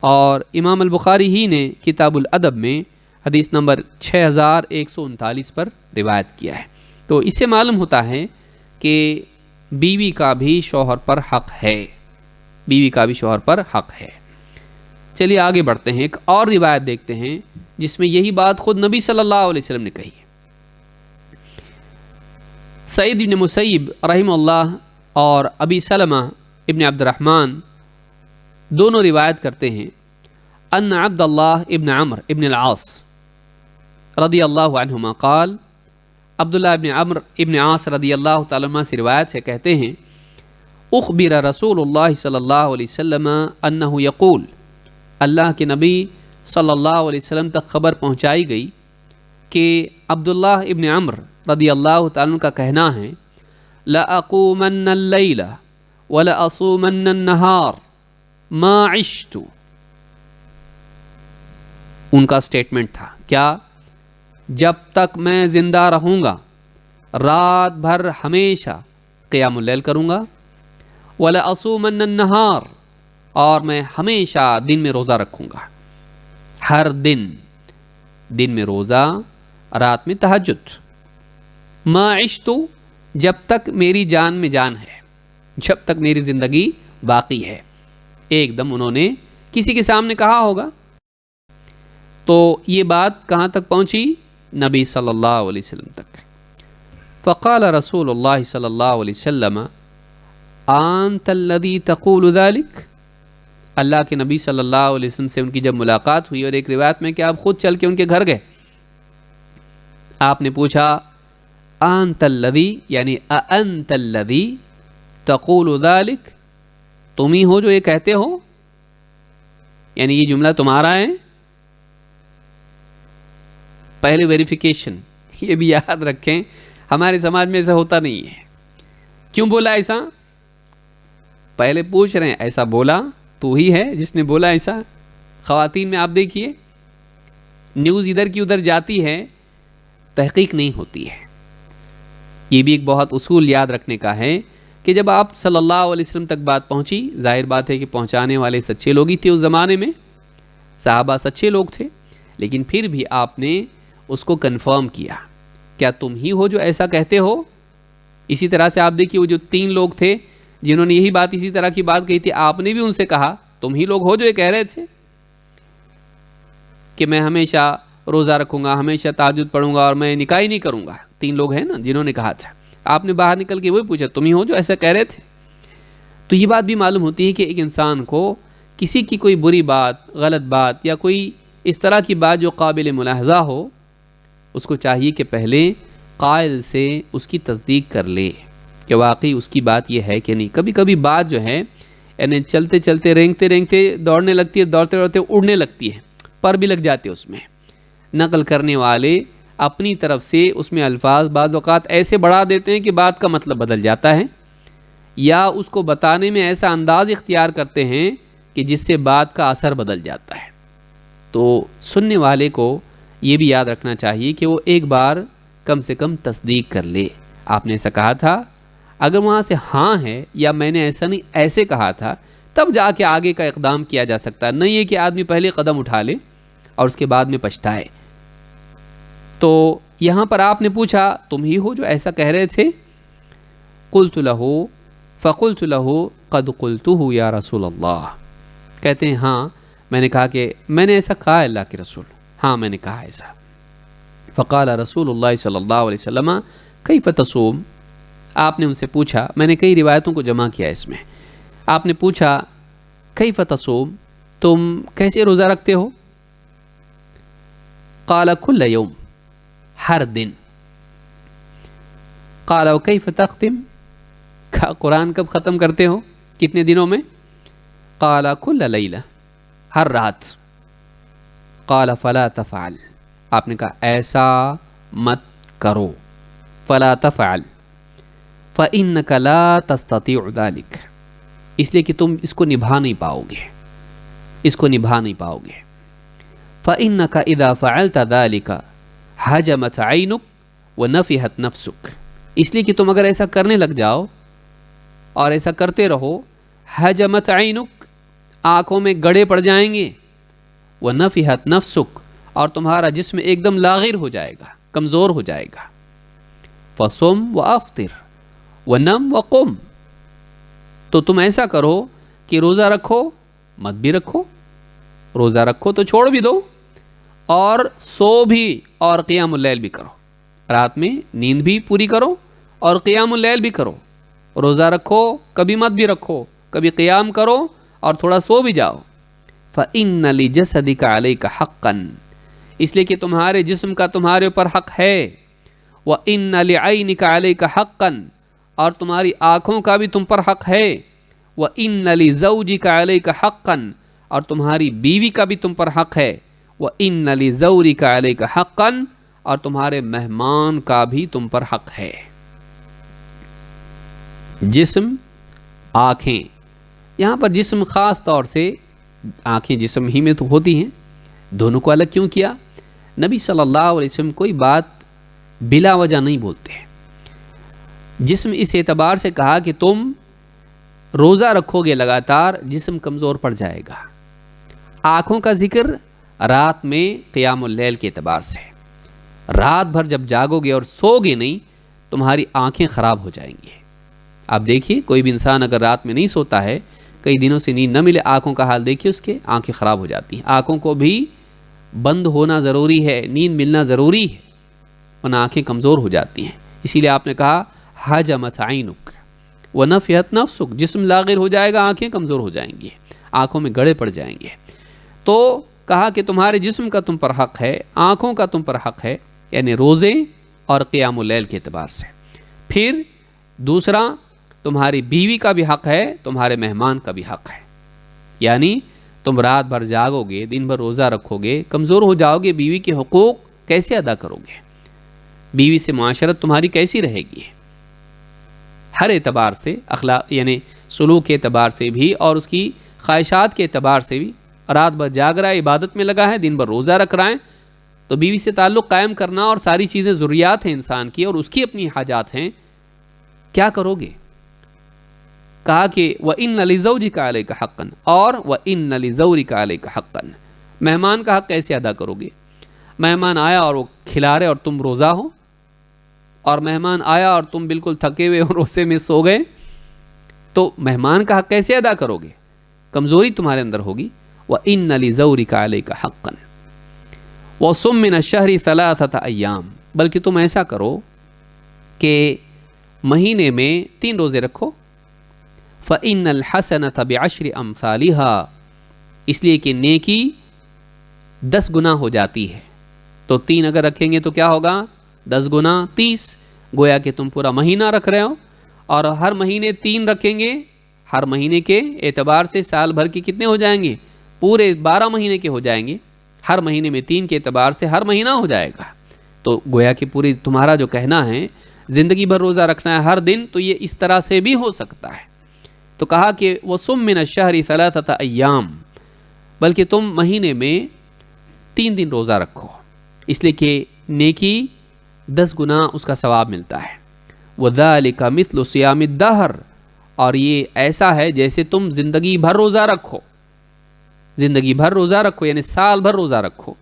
اور امام البخاری ہی نے کتاب الادب میں حدیث نمبر 6139 پر روایت کیا ہے۔ تو اس سے معلوم ہوتا ہے کہ بیوی کا بھی شوہر پر حق ہے، بیوی کا بھی شوہر پر حق ہے۔ چلیے آگے بڑھتے ہیں، ایک اور روایت دیکھتے ہیں جس میں یہی بات خود نبی صلی اللہ علیہ وسلم نے کہی ہے۔ سعید بن مسیب رحمہ اللہ اور ابی سلمہ ابن عبد الرحمن دونوں روایت کرتے ہیں ان عبد اللہ ابن عمر ابن العاص رضی اللہ عنہما قال، عبداللہ ابن عمر ابن عاص رضی اللہ تعالیٰ عنہ سے روایت سے کہتے ہیں اخبر رسول اللہ صلی اللہ علیہ وسلم انہ یقول، اللہ کے نبی صلی اللہ علیہ وسلم تک خبر پہنچائی گئی کہ عبداللہ ابن عمر رضی اللہ تعالیٰ عنہ کا کہنا ہے لَأَقُومَنَّ اللَّيْلَ وَلَأَصُومَنَّ النَّهَارَ مَا عِشْتُ، ان کا سٹیٹمنٹ تھا کیا؟ جب تک میں زندہ رہوں گا رات بھر ہمیشہ قیام اللیل کروں گا، وَلَأَصُومَنَّ النَّهَارَ، اور میں ہمیشہ دن میں روزہ رکھوں گا، ہر دن میں روزہ، رات میں تہجد، ما عشت، جب تک میری جان میں جان ہے، جب تک میری زندگی باقی ہے۔ ایک دم انہوں نے کسی کے سامنے کہا ہوگا، تو یہ بات کہاں تک پہنچی؟ نبی صلی اللہ علیہ وسلم تک۔ فقال رسول اللہ صلی اللہ علیہ وسلم انت الذی تقول ذلک، اللہ کے نبی صلی اللہ علیہ وسلم سے ان کی جب ملاقات ہوئی، اور ایک روایت میں کہ آپ خود چل کے ان کے گھر گئے، آپ نے پوچھا انت الذی، یعنی انت الذی تقول ذلک، تم ہی ہو جو یہ کہتے ہو، یعنی یہ جملہ تمہارا ہے؟ پہلے ویریفیکیشن، یہ بھی یاد رکھیں ہمارے سماج میں ایسا ہوتا نہیں ہے۔ کیوں بولا ایسا؟ پہلے پوچھ رہے ہیں ایسا بولا تو ہی ہے جس نے بولا ایسا؟ خواتین میں آپ دیکھیے نیوز ادھر کی ادھر جاتی ہے، تحقیق نہیں ہوتی ہے۔ یہ بھی ایک بہت اصول یاد رکھنے کا ہے کہ جب آپ صلی اللہ علیہ وسلم تک بات پہنچی، ظاہر بات ہے کہ پہنچانے والے سچے لوگ ہی تھے اس زمانے میں، صحابہ سچے لوگ تھے، لیکن پھر بھی آپ نے اس کو کنفرم کیا، کیا تم ہی ہو جو ایسا کہتے ہو؟ اسی طرح سے آپ دیکھیے وہ جو 3 لوگ تھے جنہوں نے یہی بات، اسی طرح کی بات کہی تھی، آپ نے بھی ان سے کہا تم ہی لوگ ہو جو یہ کہہ رہے تھے کہ میں ہمیشہ روزہ رکھوں گا، ہمیشہ تہجد پڑھوں گا اور میں نکاح ہی نہیں کروں گا۔ 3 لوگ ہیں نا جنہوں نے کہا تھا، آپ نے باہر نکل کے وہی پوچھا تم ہی ہو جو ایسا کہہ رہے تھے۔ تو یہ بات بھی معلوم ہوتی ہے کہ ایک انسان کو کسی کی کوئی بری بات، غلط بات، یا کوئی اس طرح کی بات جو قابل ملاحظہ ہو، اس کو چاہیے کہ پہلے قائل سے اس کی تصدیق کر لے کہ واقعی اس کی بات یہ ہے کہ نہیں۔ کبھی کبھی بات جو ہے یعنی چلتے چلتے رینگتے دوڑنے لگتی ہے، دوڑتے دوڑتے اڑنے لگتی ہے، پر بھی لگ جاتے اس میں۔ نقل کرنے والے اپنی طرف سے اس میں الفاظ بعض اوقات ایسے بڑھا دیتے ہیں کہ بات کا مطلب بدل جاتا ہے، یا اس کو بتانے میں ایسا انداز اختیار کرتے ہیں کہ جس سے بات کا اثر بدل جاتا ہے۔ تو سننے والے کو یہ بھی یاد رکھنا چاہیے کہ وہ ایک بار کم سے کم تصدیق کر لے، آپ نے ایسا کہا تھا، اگر وہاں سے ہاں ہے یا میں نے ایسا نہیں ایسے کہا تھا، تب جا کے آگے کا اقدام کیا جا سکتا ہے، نہیں ہے کہ آدمی پہلے قدم اٹھا لے اور اس کے بعد میں پچھتائے۔ تو یہاں پر آپ نے پوچھا تم ہی ہو جو ایسا کہہ رہے تھے؟ قلت لہو فقلت لہو قد قلتہ یا رسول اللہ، کہتے ہیں ہاں میں نے کہا کہ میں نے ایسا کہا ہے اللہ کے رسول، ہاں میں نے کہا ایسا۔ فقال رسول اللہ صلی اللہ علیہ وسلم کیف تصوم، آپ نے ان سے پوچھا، میں نے کئی روایتوں کو جمع کیا اس میں، آپ نے پوچھا کیف تصوم، تم کیسے روزہ رکھتے ہو؟ قال کل یوم، ہر دن۔ قال وکیف تختم، قرآن کب ختم کرتے ہو، کتنے دنوں میں؟ قال کل لیلہ، ہر رات۔ قال فلا تفعل، آپ نے کہا ایسا مت کرو، فلا تفعل فإنک لا تستطيع ذلك، اس لیے کہ تم اس کو نبھا نہیں پاؤ گے، اس کو نبھا نہیں پاؤ گے۔ فإنک اذا فعلت ذلك حجمت عینک ونفحت نفسک، اس لیے کہ تم اگر ایسا کرنے لگ جاؤ اور ایسا کرتے رہو، حجمت عینک، آنکھوں میں گڑے پڑ جائیں گے، ونفحت نفسک، اور تمہارا جسم ایک دم لاغر ہو جائے گا، کمزور ہو جائے گا۔ فصم وافطر ونم وقم، تو تم ایسا کرو کہ روزہ رکھو مت بھی رکھو، روزہ رکھو تو چھوڑ بھی دو، اور سو بھی اور قیام اللیل بھی کرو، رات میں نیند بھی پوری کرو اور قیام اللیل بھی کرو۔ روزہ رکھو کبھی مت بھی رکھو، کبھی قیام کرو اور تھوڑا سو بھی جاؤ۔ فَإِنَّ لِجَسَدِكَ عَلَيْكَ حَقًّا، اس لیے کہ تمہارے جسم کا تمہارے اوپر حق ہے۔ وَإِنَّ لِعَيْنِكَ عَلَيْكَ حَقًّا، اور تمہاری آنکھوں کا بھی تم پر حق ہے۔ وَإِنَّ لِزَوْجِكَ عَلَيْكَ حَقًّا، اور تمہاری بیوی کا بھی تم پر حق ہے۔ وَإِنَّ لِزَوْرِكَ عَلَيْكَ حَقًّا، اور تمہارے مہمان کا بھی تم پر حق ہے۔ جسم، آنکھیں، یہاں پر جسم خاص طور سے آنکھیں جسم ہی میں تو ہوتی ہیں، دونوں کو الگ کیوں کیا؟ نبی صلی اللہ علیہ وسلم کوئی بات بلا وجہ نہیں بولتے ہیں۔ جسم اس اعتبار سے کہا کہ تم روزہ رکھو گے لگاتار، جسم کمزور پڑ جائے گا۔ آنکھوں کا ذکر رات میں قیام اللیل کے اعتبار سے، رات بھر جب جاگو گے اور سو گے نہیں، تمہاری آنکھیں خراب ہو جائیں گی۔ آپ دیکھیے کوئی بھی انسان اگر رات میں نہیں سوتا ہے، کئی دنوں سے نیند نہ ملے، آنکھوں کا حال دیکھیے اس کے، آنکھیں خراب ہو جاتی ہیں۔ آنکھوں کو بھی بند ہونا ضروری ہے، نیند ملنا ضروری ہے، ورنہ آنکھیں کمزور ہو جاتی ہیں۔ اسی لیے آپ نے کہا حجمت عینک ونفیت نفسک، جسم لاغر ہو جائے گا، آنکھیں کمزور ہو جائیں گی، آنکھوں میں گڑے پڑ جائیں گے۔ تو کہا کہ تمہارے جسم کا تم پر حق ہے، آنکھوں کا تم پر حق ہے، یعنی روزے اور قیام اللیل کے اعتبار سے۔ پھر دوسرا، تمہاری بیوی کا بھی حق ہے، تمہارے مہمان کا بھی حق ہے، یعنی تم رات بھر جاگو گے، دن بھر روزہ رکھو گے، کمزور ہو جاؤ گے، بیوی کے حقوق کیسے ادا کرو گے؟ بیوی سے معاشرت تمہاری کیسی رہے گی؟ ہر اعتبار سے، اخلاق یعنی سلوک کے اعتبار سے بھی اور اس کی خواہشات کے اعتبار سے بھی، رات بھر جاگ رہا ہے، عبادت میں لگا ہے، دن بھر روزہ رکھ رہا ہے، تو بیوی سے تعلق قائم کرنا اور ساری چیزیں ضروریات ہیں انسان کی اور اس کی اپنی حاجات ہیں، کیا کرو گے؟ کہا کہ وَإِنَّ لِزَوْجِكَ عَلَيْكَ حَقًّا، اور وَإِنَّ لِزَوْرِكَ عَلَيْكَ حَقًّا، مہمان کا حق کیسے ادا کرو گے؟ مہمان آیا اور وہ کھلا رہے اور تم روزہ ہو، اور مہمان آیا اور تم بالکل تھکے ہوئے اور روزے میں سو گئے، تو مہمان کا حق کیسے ادا کرو گے؟ کمزوری تمہارے اندر ہوگی۔ وَإِنَّ لِزَوْرِكَ عَلَيْكَ حَقًّا وَصُمْ مِنَ الشَّهْرِ 3 أَيَّامٍ، بلکہ تم ایسا کرو کہ مہینے میں 3 روزے رکھو۔ فَإِنَّ الْحَسَنَةَ بِعَشْرِ أَمْثَالِهَا، اس لیے کہ نیکی 10 گنا ہو جاتی ہے، تو 3 اگر رکھیں گے تو کیا ہوگا؟ 10 گنا 30، گویا کہ تم پورا مہینہ رکھ رہے ہو، اور ہر مہینے 3 رکھیں گے، ہر مہینے کے اعتبار سے سال بھر کے کتنے ہو جائیں گے؟ پورے 12 مہینے کے ہو جائیں گے، ہر مہینے میں 3 کے اعتبار سے ہر مہینہ ہو جائے گا۔ تو گویا کہ پوری تمہارا جو کہنا ہے زندگی بھر روزہ رکھنا ہے ہر دن، تو یہ اس طرح سے بھی ہو سکتا ہے۔ تو کہا کہ وَصُمْ مِنَ الشَّهْرِ 3 أَيَّامٍ، بلکہ تم مہینے میں 3 دن روزہ رکھو، اس لیے کہ نیکی 10 گنا اس کا ثواب ملتا ہے۔ وَذَلِكَ مِثْلُ صِيَامِ الدَّهْرِ، اور یہ ایسا ہے جیسے تم زندگی بھر روزہ رکھو، زندگی بھر روزہ رکھو یعنی سال بھر روزہ رکھو۔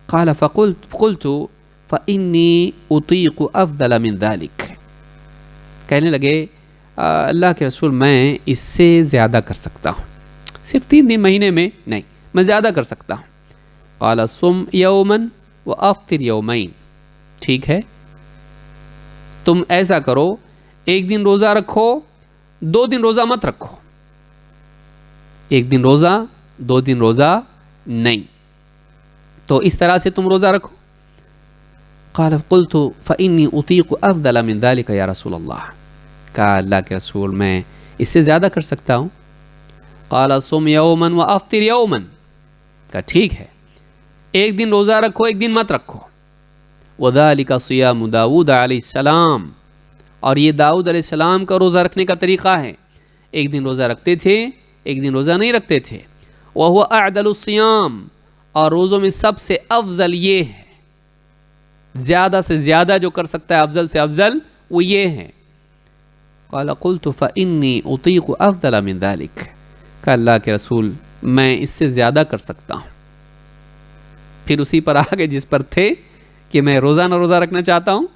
قال فقلت فإني أطيق أفضل من ذلك، کہنے لگے اللہ کے رسول میں اس سے زیادہ کر سکتا ہوں، صرف 3 دن مہینے میں نہیں، میں زیادہ کر سکتا ہوں۔ قال صم یوما وافطر یومین، ٹھیک ہے تم ایسا کرو، 1 دن روزہ رکھو، 2 دن روزہ مت رکھو، 1 دن روزہ 2 دن روزہ نہیں، تو اس طرح سے تم روزہ رکھو۔ قال قلت فإني أطيق أفضل من ذلك یا رسول اللہ، کہا اللہ کے رسول میں اس سے زیادہ کر سکتا ہوں۔ قال صم یوما وافطر یوما، کہا ٹھیک ہے 1 دن روزہ رکھو، 1 دن مت رکھو۔ وذلك صيام داود علیہ السلام، اور یہ داؤد علیہ السلام کا روزہ رکھنے کا طریقہ ہے، 1 دن روزہ رکھتے تھے، 1 دن روزہ نہیں رکھتے تھے۔ وهو اعدل الصيام، اور روزوں میں سب سے افضل یہ ہے، زیادہ سے زیادہ جو کر سکتا ہے افضل سے افضل وہ یہ ہے۔ قال قلت فإني أطيق أفضل من ذلك، کہ اللہ کے رسول میں اس سے زیادہ کر سکتا ہوں۔ پھر اسی پر آگے جس پر تھے کہ میں روزانہ روزہ رکھنا چاہتا ہوں.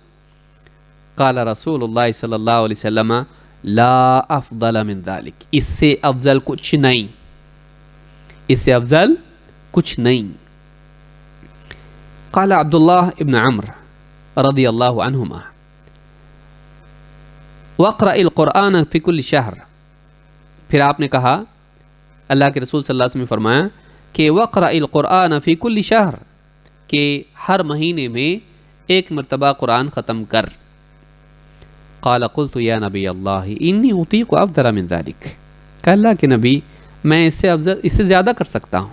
قال رسول اللہ صلی اللہ علیہ وسلم لا افضل من ذلك، اس سے افضل کچھ نہیں، اس سے افضل کچھ نہیں. قال عبداللہ ابن عمرو رضی اللہ عنہما وقرأ القرآن فی کل شہر، پھر آپ نے کہا، اللہ کے رسول صلی اللہ علیہ وسلم نے فرمایا کہ وقرأ القرآن فی کل شہر، کہ ہر مہینے میں ایک مرتبہ قرآن ختم کر. قال قلت یا نبی اللہ انی اطیق افضل من ذلک، کہ اللہ کے نبی میں اس سے زیادہ کر سکتا ہوں،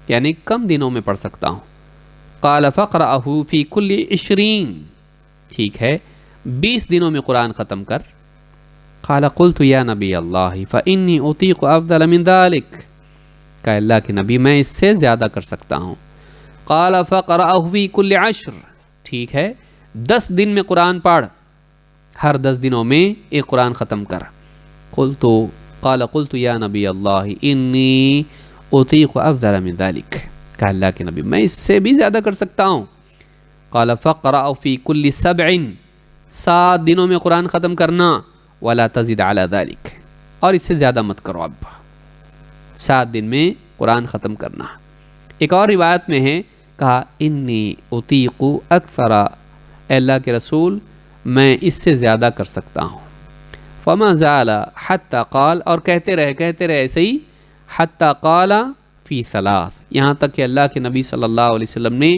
یعنی کم دنوں میں پڑھ سکتا ہوں. قال فقرأہ فی کل 20، ٹھیک ہے 20 دنوں میں قرآن ختم کر. قال قلت یا نبی اللہ فانی اطیق افضل من ذلک، کہ اللہ کے نبی میں اس سے زیادہ کر سکتا ہوں. قال فقرأہ فی کل 10، ٹھیک ہے 10 دن میں قرآن پڑھ، ہر 10 دنوں میں ایک قرآن ختم کر. قال قلت یا نبی اللہ انی اطیق افضل من ذلک، کہ اللہ کے نبی میں اس سے بھی زیادہ کر سکتا ہوں. قال فقرأ فی کل 7، 7 دنوں میں قرآن ختم کرنا. ولا تزد علی ذلک، اور اس سے زیادہ مت کرو، اب 7 دن میں قرآن ختم کرنا. ایک اور روایت میں ہے کہا انی اطیق اکثر، اے اللہ کے رسول میں اس سے زیادہ کر سکتا ہوں. فما زال حتی قال، اور کہتے رہے ایسے ہی حتی قال فی 3، یہاں تک کہ اللہ کے نبی صلی اللہ علیہ وسلم نے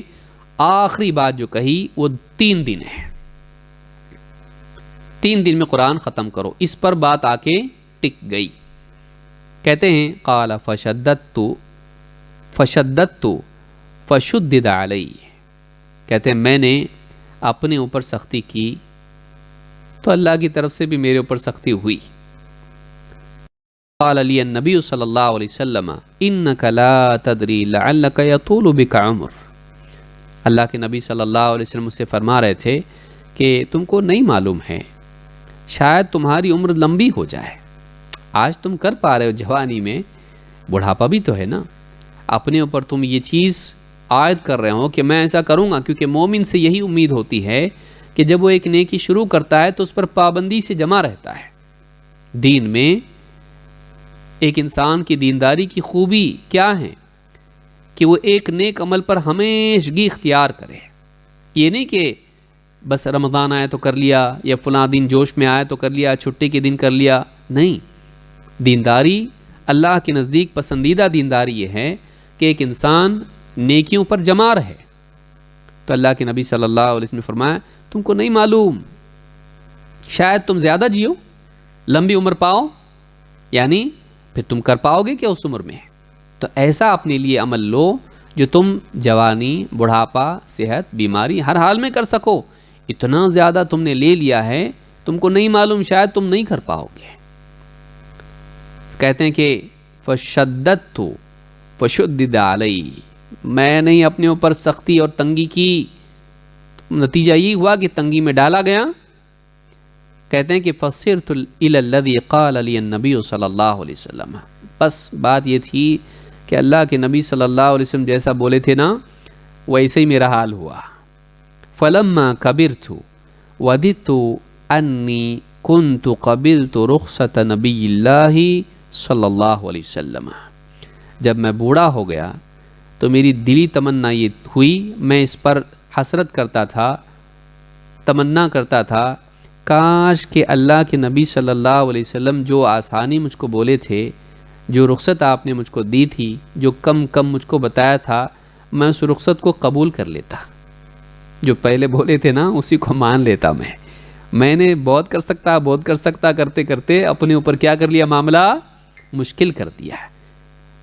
آخری بات جو کہی وہ 3 دن ہے، 3 دن میں قرآن ختم کرو. اس پر بات آ کے ٹک گئی. کہتے ہیں قال فشددت فشدد علی، کہتے ہیں میں نے اپنے اوپر سختی کی تو اللہ کی طرف سے بھی میرے اوپر سختی ہوئی. قال علی النبی صلی اللہ علیہ وسلم انک لا تدری لعلک یطول بک عمر، اللہ کے نبی صلی اللہ علیہ وسلم اس سے فرما رہے تھے کہ تم کو نہیں معلوم ہے، شاید تمہاری عمر لمبی ہو جائے. آج تم کر پا رہے ہو جوانی میں، بڑھاپا بھی تو ہے نا، اپنے اوپر تم یہ چیز عائد کر رہے ہو کہ میں ایسا کروں گا. کیونکہ مومن سے یہی امید ہوتی ہے کہ جب وہ ایک نیکی شروع کرتا ہے تو اس پر پابندی سے جمع رہتا ہے. دین میں ایک انسان کی دینداری کی خوبی کیا ہے کہ وہ ایک نیک عمل پر ہمیشگی اختیار کرے. یہ نہیں کہ بس رمضان آئے تو کر لیا، یا فلاں دن جوش میں آئے تو کر لیا، چھٹی کے دن کر لیا. نہیں، دینداری اللہ کے نزدیک پسندیدہ دینداری یہ ہے کہ ایک انسان نیکیوں پر جمع رہے. تو اللہ کے نبی صلی اللہ علیہ وسلم نے فرمایا تم کو نہیں معلوم، شاید تم زیادہ جیو، لمبی عمر پاؤ، یعنی پھر تم کر پاؤ گے کیا اس عمر میں. تو ایسا اپنے لیے عمل لو جو تم جوانی، بڑھاپا، صحت، بیماری ہر حال میں کر سکو. اتنا زیادہ تم نے لے لیا ہے، تم کو نہیں معلوم، شاید تم نہیں کر پاؤ گے. کہتے ہیں کہ فشددت فشدد علی، میں نے اپنے اوپر سختی اور تنگی کی، نتیجہ یہ ہوا کہ تنگی میں ڈالا گیا. کہتے ہیں کہ فصرت الی الذی قال علی النبی صلی اللہ علیہ وسلم، بس بات یہ تھی کہ اللہ کے نبی صلی اللہ علیہ وسلم جیسا بولے تھے نا ویسے ہی میرا حال ہوا. فلما کبرت وددت انی کنت قبلت رخصت نبی اللہ صلی اللہ علیہ وسلم، جب میں بوڑھا ہو گیا تو میری دلی تمنا یہ ہوئی، میں اس پر حسرت کرتا تھا، تمنا کرتا تھا کاش کہ اللہ کے نبی صلی اللہ علیہ وسلم جو آسانی مجھ کو بولے تھے، جو رخصت آپ نے مجھ کو دی تھی، جو کم مجھ کو بتایا تھا، میں اس رخصت کو قبول کر لیتا. جو پہلے بولے تھے نا اسی کو مان لیتا. میں نے بہت کر سکتا کرتے کرتے اپنے اوپر کیا کر لیا، معاملہ مشکل کر دیا.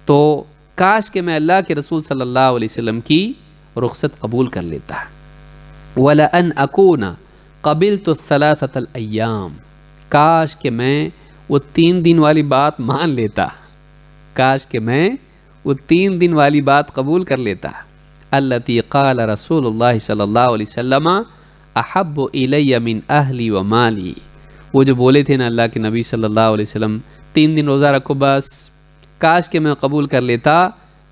تو کاش کہ میں اللہ کے رسول صلی اللہ علیہ وسلم کی رخصت قبول کر لیتا. وَلَأَنْ أَكُونَ قَبِلْتُ الثَّلَاثَةَ الْأَيَّامِ، کاش کہ میں وہ 3 دن والی بات مان لیتا، کاش کہ میں وہ 3 دن والی بات قبول کر لیتا. التی قال رسول اللہ صلی اللہ علیہ وسلم احب الی من اہلی و مالی، وہ جو بولے تھے نا اللہ کے نبی صلی اللہ علیہ وسلم 3 دن روزہ رکھو، بس کاش کہ میں قبول کر لیتا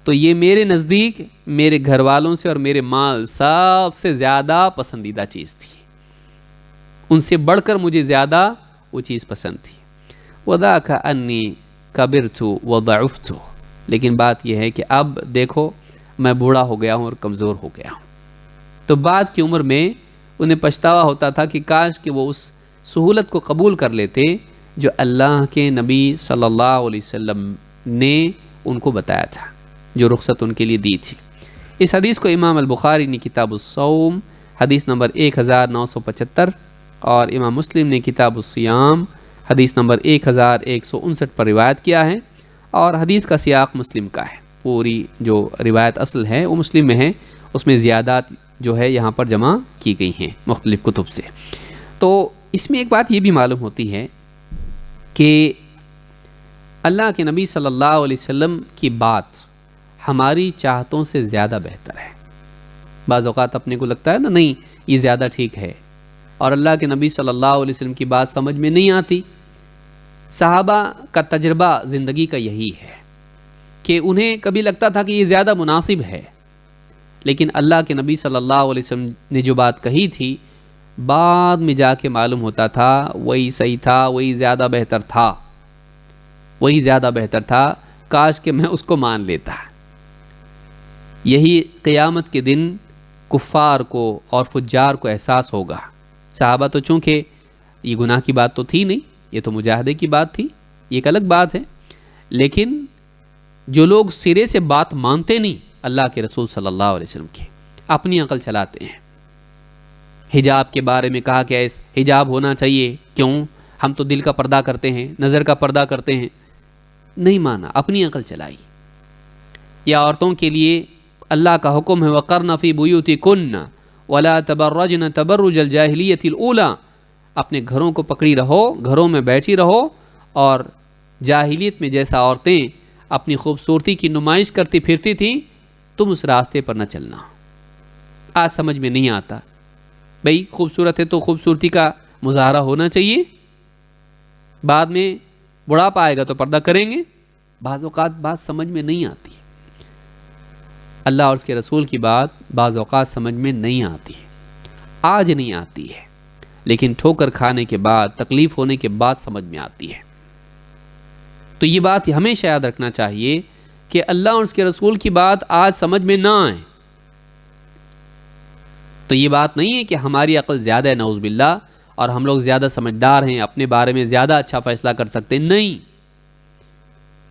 تو یہ میرے نزدیک میرے گھر والوں سے اور میرے مال سب سے زیادہ پسندیدہ چیز تھی، ان سے بڑھ کر مجھے زیادہ وہ چیز پسند تھی۔ وَذَاكَ أَنِّي كَبِرْتُ وَضَعُفْتُ، لیکن بات یہ ہے کہ اب دیکھو میں بوڑھا ہو گیا ہوں اور کمزور ہو گیا ہوں۔ تو بعد کی عمر میں انہیں پچھتاوا ہوتا تھا کہ کاش کہ وہ اس سہولت کو قبول کر لیتے جو اللہ کے نبی صلی اللہ علیہ وسلم نے ان کو بتایا تھا، جو رخصت ان کے لیے دی تھی۔ اس حدیث کو امام البخاری نے کتاب الصوم حدیث نمبر 1975 اور امام مسلم نے کتاب الصیام حدیث نمبر 1159 پر روایت کیا ہے، اور حدیث کا سیاق مسلم کا ہے۔ پوری جو روایت اصل ہے وہ مسلم میں ہے، اس میں زیادات جو ہے یہاں پر جمع کی گئی ہیں مختلف کتب سے۔ تو اس میں ایک بات یہ بھی معلوم ہوتی ہے کہ اللہ کے نبی صلی اللہ علیہ وسلم کی بات ہماری چاہتوں سے زیادہ بہتر ہے۔ بعض اوقات اپنے کو لگتا ہے نا نہیں یہ زیادہ ٹھیک ہے، اور اللہ کے نبی صلی اللہ علیہ وسلم کی بات سمجھ میں نہیں آتی۔ صحابہ کا تجربہ زندگی کا یہی ہے کہ انہیں کبھی لگتا تھا کہ یہ زیادہ مناسب ہے، لیکن اللہ کے نبی صلی اللہ علیہ وسلم نے جو بات کہی تھی بعد میں جا کے معلوم ہوتا تھا وہی صحیح تھا، وہی زیادہ بہتر تھا، وہی زیادہ بہتر تھا، کاش کہ میں اس کو مان لیتا۔ یہی قیامت کے دن کفار کو اور فجار کو احساس ہوگا۔ صحابہ تو چونکہ یہ گناہ کی بات تو تھی نہیں، یہ تو مجاہدے کی بات تھی، یہ ایک الگ بات ہے، لیکن جو لوگ سرے سے بات مانتے نہیں اللہ کے رسول صلی اللہ علیہ وسلم کی، اپنی عقل چلاتے ہیں۔ حجاب کے بارے میں کہا کہ ایسا حجاب ہونا چاہیے، کیوں؟ ہم تو دل کا پردہ کرتے ہیں، نظر کا پردہ کرتے ہیں، نہیں مانا، اپنی عقل چلائی۔ یا عورتوں کے لیے اللہ کا حکم ہے وَقَرْنَ فِي بُيُوتِكُنَّ وَلَا تَبَرَّجْنَ تَبَرُّجَ الْجَاهِلِيَّةِ الْأُولَى، اپنے گھروں کو پکڑی رہو، گھروں میں بیٹھی رہو، اور جاہلیت میں جیسا عورتیں اپنی خوبصورتی کی نمائش کرتی پھرتی تھیں تم اس راستے پر نہ چلنا۔ آج سمجھ میں نہیں آتا، بھئی خوبصورت ہے تو خوبصورتی کا مظاہرہ ہونا چاہیے، بعد میں بڑھاپا آئے گا تو پردہ کریں گے۔ بعض اوقات بات سمجھ میں نہیں آتی، اللہ اور اس کے رسول کی بات بعض اوقات سمجھ میں نہیں آتی، آج نہیں آتی ہے، لیکن ٹھوکر کھانے کے بعد، تکلیف ہونے کے بعد سمجھ میں آتی ہے۔ تو یہ بات ہمیشہ یاد رکھنا چاہیے کہ اللہ اور اس کے رسول کی بات آج سمجھ میں نہ آئے تو یہ بات نہیں ہے کہ ہماری عقل زیادہ ہے نعوذ باللہ اور ہم لوگ زیادہ سمجھدار ہیں، اپنے بارے میں زیادہ اچھا فیصلہ کر سکتے ہیں، نہیں،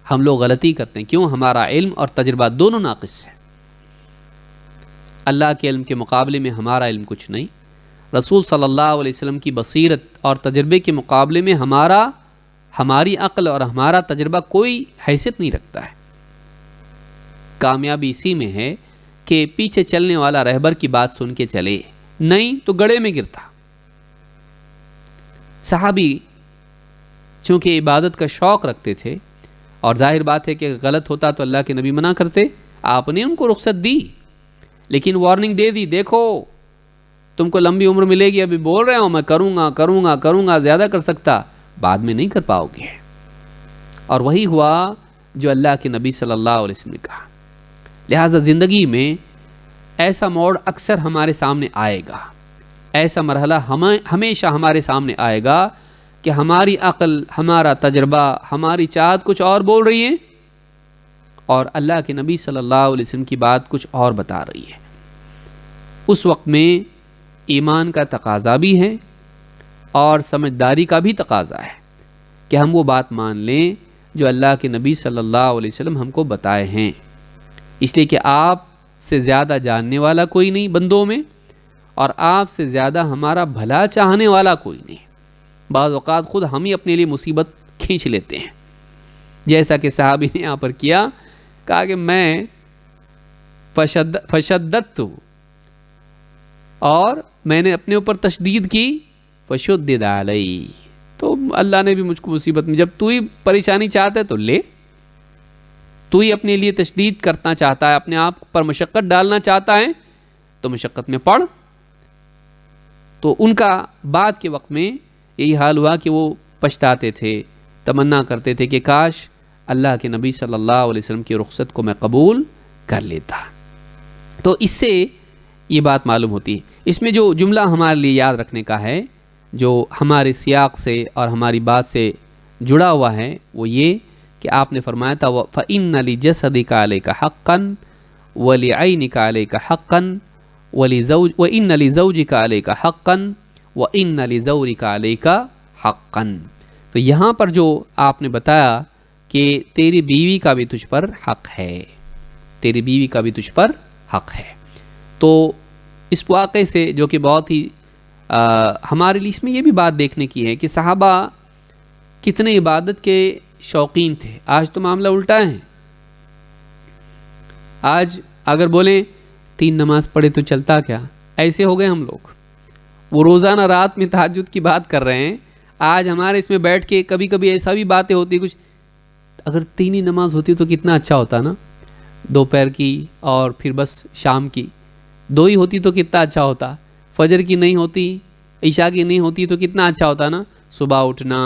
ہم لوگ غلطی کرتے ہیں۔ کیوں؟ ہمارا علم اور تجربہ دونوں ناقص ہے۔ اللہ کے علم کے مقابلے میں ہمارا علم کچھ نہیں، رسول صلی اللہ علیہ وسلم کی بصیرت اور تجربے کے مقابلے میں ہماری عقل اور ہمارا تجربہ کوئی حیثیت نہیں رکھتا ہے۔ کامیابی اسی میں ہے کہ پیچھے چلنے والا رہبر کی بات سن کے چلے، نہیں تو گڑھے میں گرتا۔ صحابی چونکہ عبادت کا شوق رکھتے تھے، اور ظاہر بات ہے کہ غلط ہوتا تو اللہ کے نبی منع کرتے، آپ نے ان کو رخصت دی، لیکن وارننگ دے دی، دیکھو تم کو لمبی عمر ملے گی، ابھی بول رہے ہوں میں کروں گا کروں گا کروں گا، زیادہ کر سکتا، بعد میں نہیں کر پاؤ گے۔ اور وہی ہوا جو اللہ کے نبی صلی اللہ علیہ وسلم نے کہا۔ لہٰذا زندگی میں ایسا موڑ اکثر ہمارے سامنے آئے گا، ایسا مرحلہ ہمیشہ ہمارے سامنے آئے گا کہ ہماری عقل، ہمارا تجربہ، ہماری چاہت کچھ اور بول رہی ہے، اور اللہ کے نبی صلی اللہ علیہ وسلم کی بات کچھ اور بتا رہی ہے۔ اس وقت میں ایمان کا تقاضا بھی ہے اور سمجھداری کا بھی تقاضا ہے کہ ہم وہ بات مان لیں جو اللہ کے نبی صلی اللہ علیہ وسلم ہم کو بتائے ہیں، اس لیے کہ آپ سے زیادہ جاننے والا کوئی نہیں بندوں میں، اور آپ سے زیادہ ہمارا بھلا چاہنے والا کوئی نہیں۔ بعض اوقات خود ہم ہی اپنے لیے مصیبت کھینچ لیتے ہیں، جیسا کہ صحابی نے یہاں پر کیا، کہا کہ میں فشددت، اور میں نے اپنے اوپر تشدید کی، فشدد علی، تو اللہ نے بھی مجھ کو مصیبت میں، جب تو ہی پریشانی چاہتا ہے تو لے، تو ہی اپنے لیے تشدید کرنا چاہتا ہے، اپنے آپ پر مشقت ڈالنا چاہتا ہے تو مشقت میں پڑھ۔ تو ان کا بعد کے وقت میں یہی حال ہوا کہ وہ پچھتاتے تھے، تمنا کرتے تھے کہ کاش اللہ کے نبی صلی اللہ علیہ وسلم کی رخصت کو میں قبول کر لیتا۔ تو اس سے یہ بات معلوم ہوتی ہے۔ اس میں جو جملہ ہمارے لیے یاد رکھنے کا ہے، جو ہمارے سیاق سے اور ہماری بات سے جڑا ہوا ہے، وہ یہ کہ آپ نے فرمایا تھا فَإِنَّ لِجَسَدِكَ عَلَيْكَ حَقًّا وَلِعَيْنِكَ عَلَيْكَ حَقًّا وَإِنَّ لِزَوْجِكَ عَلَيْكَ حَقًّا وَإِنَّ لِزَوْرِكَ عَلَيْكَ حَقًّا۔ تو یہاں پر جو آپ نے بتایا کہ تیری بیوی کا بھی تجھ پر حق ہے، تیری بیوی کا بھی تجھ پر حق ہے، تو اس واقعے سے جو کہ بہت ہی ہمارے لیے اس میں یہ بھی بات دیکھنے کی ہے کہ صحابہ کتنے عبادت کے شوقین تھے۔ آج تو معاملہ الٹا ہے۔ آج اگر بولیں 3 نماز پڑھے تو چلتا کیا، ایسے ہو گئے ہم لوگ۔ وہ روزانہ رات میں تہجد کی بات کر رہے ہیں، آج ہمارے اس میں بیٹھ کے کبھی کبھی ایسا بھی باتیں ہوتی کچھ، اگر 3 ہی نماز ہوتی تو کتنا اچھا ہوتا نا، دوپہر کی اور پھر بس شام کی 2 ہی ہوتی تو کتنا اچھا ہوتا، فجر کی نہیں ہوتی، عشاء کی نہیں ہوتی تو کتنا اچھا ہوتا نا، صبح اٹھنا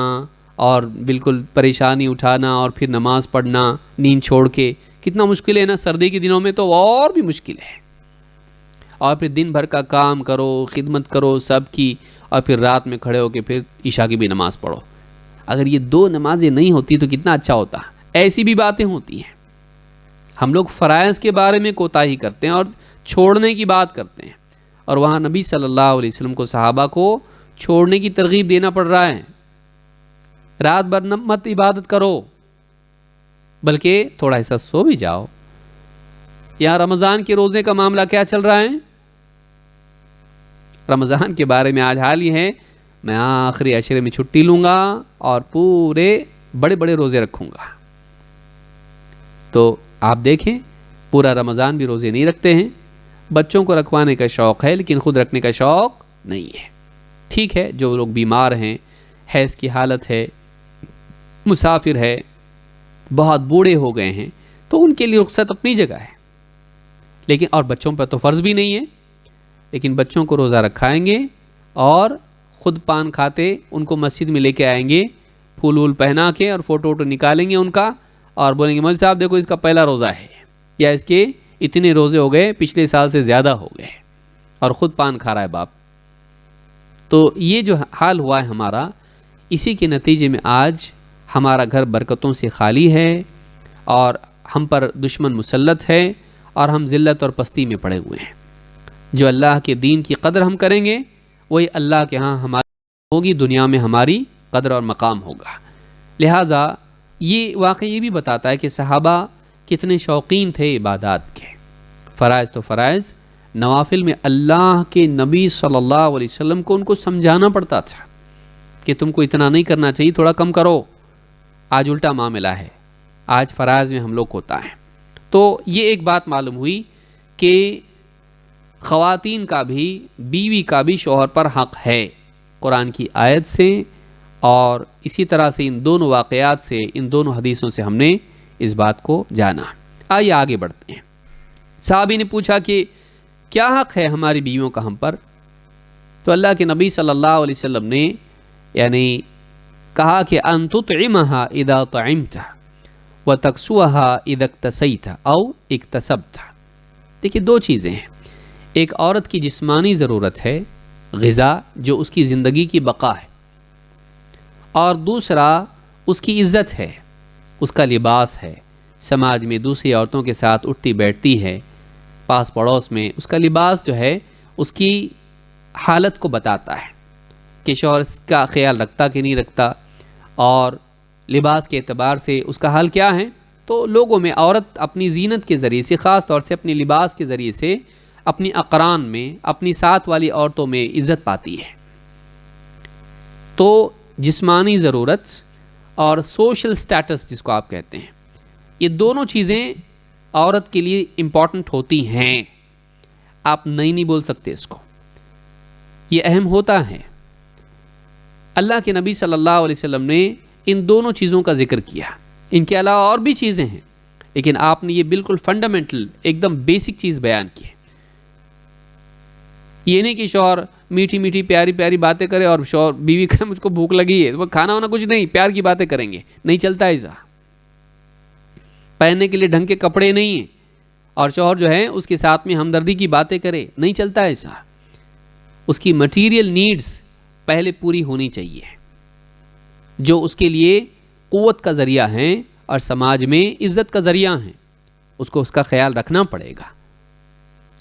اور بالکل پریشانی اٹھانا اور پھر نماز پڑھنا نیند چھوڑ کے، کتنا مشکل ہے نا، سردی کے دنوں میں تو اور بھی مشکل ہے، اور پھر دن بھر کا کام کرو، خدمت کرو سب کی، اور پھر رات میں کھڑے ہو کے پھر عشاء کی بھی نماز پڑھو۔ اگر یہ 2 نمازیں نہیں ہوتی تو کتنا اچھا ہوتا۔ ایسی بھی باتیں ہوتی ہیں، ہم لوگ فرائض کے بارے میں کوتاہی کرتے ہیں اور چھوڑنے کی بات کرتے ہیں، اور وہاں نبی صلی اللہ علیہ وسلم کو صحابہ کو چھوڑنے کی ترغیب دینا پڑ رہا ہے۔ رات بھر مت عبادت کرو، بلکہ تھوڑا ایسا سو بھی جاؤ۔ یہاں رمضان کے روزے کا معاملہ کیا چل رہا ہے؟ رمضان کے بارے میں آج حال یہ ہے، میں آخری عشرے میں چھٹی لوں گا اور پورے بڑے بڑے روزے رکھوں گا۔ تو آپ دیکھیں، پورا رمضان بھی روزے نہیں رکھتے ہیں۔ بچوں کو رکھوانے کا شوق ہے لیکن خود رکھنے کا شوق نہیں ہے۔ ٹھیک ہے، جو لوگ بیمار ہیں، حیض کی حالت ہے، مسافر ہے، بہت بوڑھے ہو گئے ہیں، تو ان کے لیے رخصت اپنی جگہ ہے، لیکن اور بچوں پر تو فرض بھی نہیں ہے، لیکن بچوں کو روزہ رکھائیں گے اور خود پان کھاتے ان کو مسجد میں لے کے آئیں گے، پھول وول پہنا کے اور فوٹو ووٹو نکالیں گے ان کا، اور بولیں گے مولوی صاحب دیکھو اس کا پہلا روزہ ہے، یا اس کے اتنے روزے ہو گئے، پچھلے سال سے زیادہ ہو گئے، اور خود پان کھا رہا ہے باپ۔ تو یہ جو حال ہوا ہے ہمارا، اسی کے نتیجے میں آج ہمارا گھر برکتوں سے خالی ہے، اور ہم پر دشمن مسلط ہے، اور ہم ذلت اور پستی میں پڑے ہوئے ہیں۔ جو اللہ کے دین کی قدر ہم کریں گے، وہی اللہ کے ہاں ہماری ہوگی، دنیا میں ہماری قدر اور مقام ہوگا۔ لہٰذا یہ واقعہ یہ بھی بتاتا ہے کہ صحابہ کتنے شوقین تھے عبادات کے۔ فرائض تو فرائض، نوافل میں اللہ کے نبی صلی اللہ علیہ وسلم کو ان کو سمجھانا پڑتا تھا کہ تم کو اتنا نہیں کرنا چاہیے، تھوڑا کم کرو۔ آج الٹا معاملہ ہے، آج فرائض میں ہم لوگ ہوتا ہے۔ تو یہ ایک بات معلوم ہوئی کہ خواتین کا بھی، بیوی کا بھی شوہر پر حق ہے، قرآن کی آیت سے، اور اسی طرح سے ان دونوں واقعات سے، ان دونوں حدیثوں سے ہم نے اس بات کو جانا۔ آئیے آگے بڑھتے ہیں۔ صحابی نے پوچھا کہ کیا حق ہے ہماری بیویوں کا ہم پر؟ تو اللہ کے نبی صلی اللہ علیہ وسلم نے یعنی کہا کہ ان تطعمها اذا طعمت وتكسوها اذا اكتسيت او اكتسبت۔ دیکھیے 2 چیزیں ہیں، ایک عورت کی جسمانی ضرورت ہے، غذا جو اس کی زندگی کی بقا ہے، اور دوسرا اس کی عزت ہے، اس کا لباس ہے، سماج میں دوسری عورتوں کے ساتھ اٹھتی بیٹھتی ہے، پاس پڑوس میں اس کا لباس جو ہے اس کی حالت کو بتاتا ہے کہ شوہر اس کا خیال رکھتا کہ نہیں رکھتا، اور لباس کے اعتبار سے اس کا حال کیا ہے۔ تو لوگوں میں عورت اپنی زینت کے ذریعے سے، خاص طور سے اپنے لباس کے ذریعے سے، اپنی اقران میں، اپنی ساتھ والی عورتوں میں عزت پاتی ہے۔ تو جسمانی ضرورت اور سوشل سٹیٹس جس کو آپ کہتے ہیں، یہ دونوں چیزیں عورت کے لیے امپورٹنٹ ہوتی ہیں، آپ نہیں بول سکتے اس کو، یہ اہم ہوتا ہے۔ اللہ کے نبی صلی اللہ علیہ وسلم نے ان دونوں چیزوں کا ذکر کیا، ان کے علاوہ اور بھی چیزیں ہیں، لیکن آپ نے یہ بالکل فنڈامنٹل، ایک دم بیسک چیز بیان کی۔ یہ نہیں کہ شوہر میٹھی میٹھی پیاری پیاری باتیں کرے اور شوہر بیوی کہ مجھ کو بھوک لگی ہے، وہ کھانا وانا کچھ نہیں، پیار کی باتیں کریں گے، نہیں چلتا ایسا۔ پہننے کے لیے ڈھنگ کے کپڑے نہیں ہیں، اور شوہر جو ہے اس کے ساتھ میں ہمدردی کی باتیں کرے، نہیں چلتا ایسا. اس کی مٹیریل نیڈز پہلے پوری ہونی چاہیے جو اس کے لیے قوت کا ذریعہ ہیں اور سماج میں عزت کا ذریعہ ہیں، اس کو اس کا خیال رکھنا پڑے گا.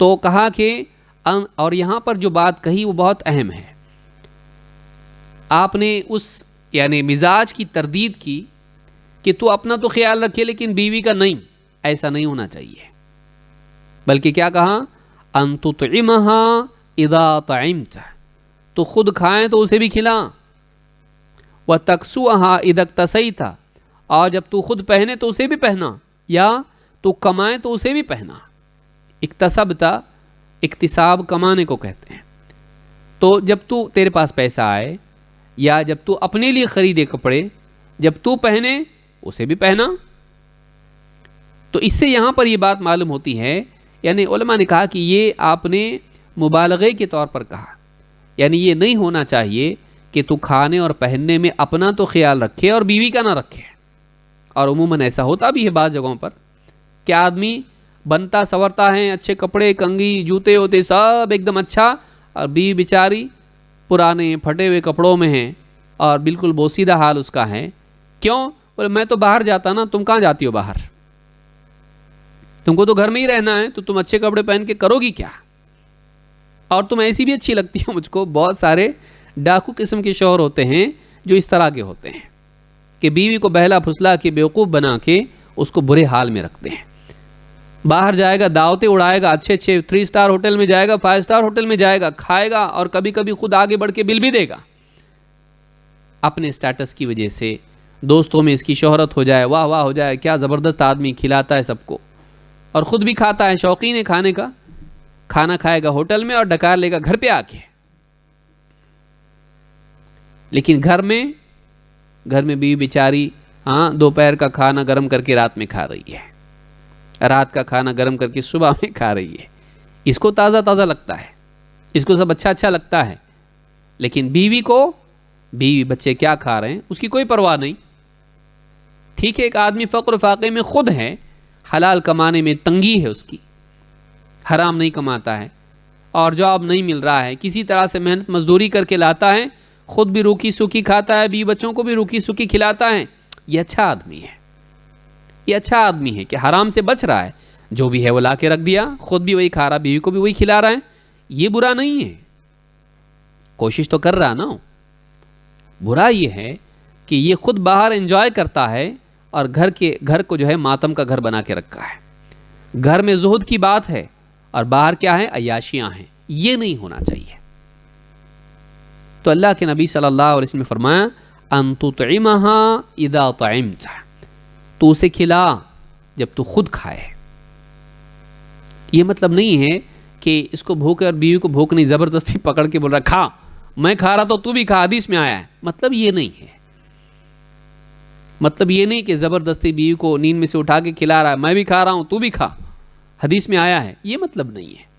تو کہا کہ اور یہاں پر جو بات کہی وہ بہت اہم ہے. آپ نے اس یعنی مزاج کی تردید کی کہ تو اپنا تو خیال رکھے لیکن بیوی کا نہیں، ایسا نہیں ہونا چاہیے. بلکہ کیا کہا؟ ان تطعمها اذا طعمت، تو خود کھائیں تو اسے بھی کھلا. وتکسوها اذا اکتسیت، اور جب تو خود پہنے تو اسے بھی پہنا، یا تو کمائے تو اسے بھی پہنا. اکتسبتا، اکتساب کمانے کو کہتے ہیں. تو جب تو تیرے پاس پیسہ آئے یا جب تو اپنے لیے خریدے کپڑے، جب تو پہنے اسے بھی پہنا. تو اس سے یہاں پر یہ بات معلوم ہوتی ہے، یعنی علماء نے کہا کہ یہ آپ نے مبالغے کے طور پر کہا، یعنی یہ نہیں ہونا چاہیے کہ تو کھانے اور پہننے میں اپنا تو خیال رکھے اور بیوی کا نہ رکھے. اور عموماً ایسا ہوتا بھی ہے بعض جگہوں پر کہ آدمی بنتا سورتا ہے، اچھے کپڑے، کنگھی، جوتے ہوتے سب ایک دم اچھا، اور بیوی بیچاری پرانے پھٹے ہوئے کپڑوں میں ہیں اور بالکل بوسیدہ حال اس کا ہے. کیوں؟ بولے میں تو باہر جاتا نا، تم کہاں جاتی ہو باہر؟ تم کو تو گھر میں ہی رہنا ہے، تو تم اچھے کپڑے پہن کے کرو گی کیا؟ اور تم ایسی بھی اچھی لگتی ہو مجھ کو. بہت سارے ڈاکو قسم کے شوہر ہوتے ہیں جو اس طرح کے ہوتے ہیں کہ بیوی کو بہلا پھسلا کے بیوقوف بنا کے اس کو برے حال میں رکھتے ہیں. باہر جائے گا، دعوتیں اڑائے گا، اچھے 3 اسٹار ہوٹل میں جائے گا، 5 اسٹار ہوٹل میں جائے گا، کھائے گا، اور کبھی کبھی خود آگے بڑھ کے بل بھی دے گا. اپنے اسٹیٹس کی وجہ سے دوستوں میں اس کی شہرت ہو جائے، واہ واہ ہو جائے، کیا زبردست آدمی، کھلاتا ہے سب کو اور خود بھی کھاتا ہے، شوقین ہے کھانے کا. کھانا کھائے گا ہوٹل میں اور ڈکار لے گا گھر پہ آ کے. لیکن گھر میں بیوی بیچاری دوپہر کا کھانا گرم کر کے رات میں کھا رہی ہے، رات کا کھانا گرم کر کے صبح میں کھا رہی ہے. اس کو تازہ تازہ لگتا ہے، اس کو سب اچھا اچھا لگتا ہے، لیکن بیوی بچے کیا کھا رہے ہیں اس کی کوئی پرواہ نہیں. ٹھیک ہے، ایک آدمی فقر و فاقے میں خود ہے، حلال کمانے میں تنگی ہے اس کی، حرام نہیں کماتا ہے اور جاب نہیں مل رہا ہے، کسی طرح سے محنت مزدوری کر کے لاتا ہے، خود بھی روکی سوکی کھاتا ہے، بیوی بچوں کو بھی روکی سوکی کھلاتا ہے. یہ اچھا آدمی ہے، یہ اچھا آدمی ہے کہ حرام سے بچ رہا ہے. جو بھی ہے وہ لا کے رکھ دیا، خود بھی وہی کھا رہا، بیوی کو بھی وہی کھلا رہا ہے. یہ برا نہیں ہے، کوشش تو کر رہا نا. برا یہ ہے کہ یہ خود باہر انجوائے کرتا ہے اور گھر کو جو ہے ماتم کا گھر بنا کے رکھا ہے. گھر میں زہد کی بات ہے اور باہر کیا ہے؟ عیاشیاں ہیں. یہ نہیں ہونا چاہیے. تو اللہ کے نبی صلی اللہ علیہ وسلم نے فرمایا ان تطعمها اذا طعمت، تو اسے کھلا جب تو خود کھائے. یہ مطلب نہیں ہے کہ اس کو بھوک ہے اور بیوی کو بھوک نہیں، زبردستی پکڑ کے بول رہا کھا، میں کھا رہا تو بھی کھا، حدیث میں آیا ہے. مطلب یہ نہیں ہے، مطلب یہ نہیں کہ زبردستی بیوی کو نیند میں سے اٹھا کے کھلا رہا ہے، میں بھی کھا رہا ہوں تو بھی کھا، حدیث میں آیا ہے. یہ مطلب نہیں ہے.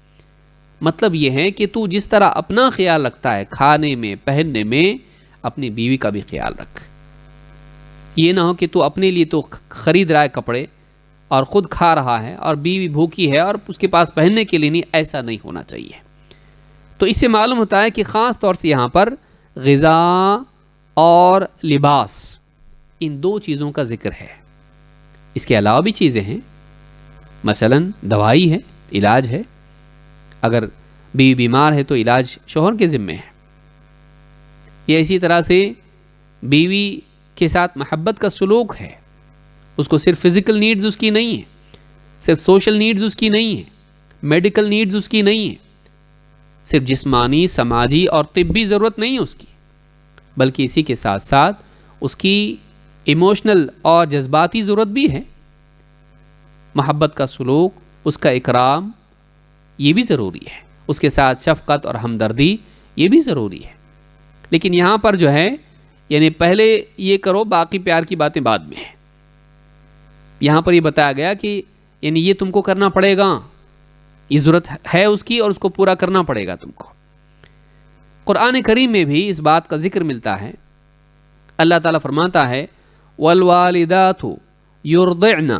مطلب یہ ہے کہ تو جس طرح اپنا خیال رکھتا ہے کھانے میں پہننے میں، اپنی بیوی کا بھی خیال رکھ. یہ نہ ہو کہ تو اپنے لیے تو خرید رہا ہے کپڑے اور خود کھا رہا ہے اور بیوی بھوکی ہے اور اس کے پاس پہننے کے لیے نہیں. ایسا نہیں ہونا چاہیے. تو اس سے معلوم ہوتا ہے کہ خاص طور سے یہاں پر غذا اور لباس، ان 2 چیزوں کا ذکر ہے. اس کے علاوہ بھی چیزیں ہیں، مثلا دوائی ہے، علاج ہے. اگر بیوی بیمار ہے تو علاج شوہر کے ذمے ہے. یہ اسی طرح سے بیوی کے ساتھ محبت کا سلوک ہے. اس کو صرف فزیکل نیڈز اس کی نہیں ہے، صرف سوشل نیڈز اس کی نہیں ہے، میڈیکل نیڈز اس کی نہیں ہے، صرف جسمانی، سماجی اور طبی ضرورت نہیں ہے اس کی، بلکہ اسی کے ساتھ ساتھ اس کی ایموشنل اور جذباتی ضرورت بھی ہے. محبت کا سلوک، اس کا اکرام، یہ بھی ضروری ہے. اس کے ساتھ شفقت اور ہمدردی، یہ بھی ضروری ہے. لیکن یہاں پر جو ہے یعنی پہلے یہ کرو، باقی پیار کی باتیں بعد میں ہیں. یہاں پر یہ بتایا گیا کہ یعنی یہ تم کو کرنا پڑے گا، یہ ضرورت ہے اس کی اور اس کو پورا کرنا پڑے گا تم کو. قرآن کریم میں بھی اس بات کا ذکر ملتا ہے. اللہ تعالیٰ فرماتا ہے وَالْوَالِدَاتُ يُرْضِعْنَ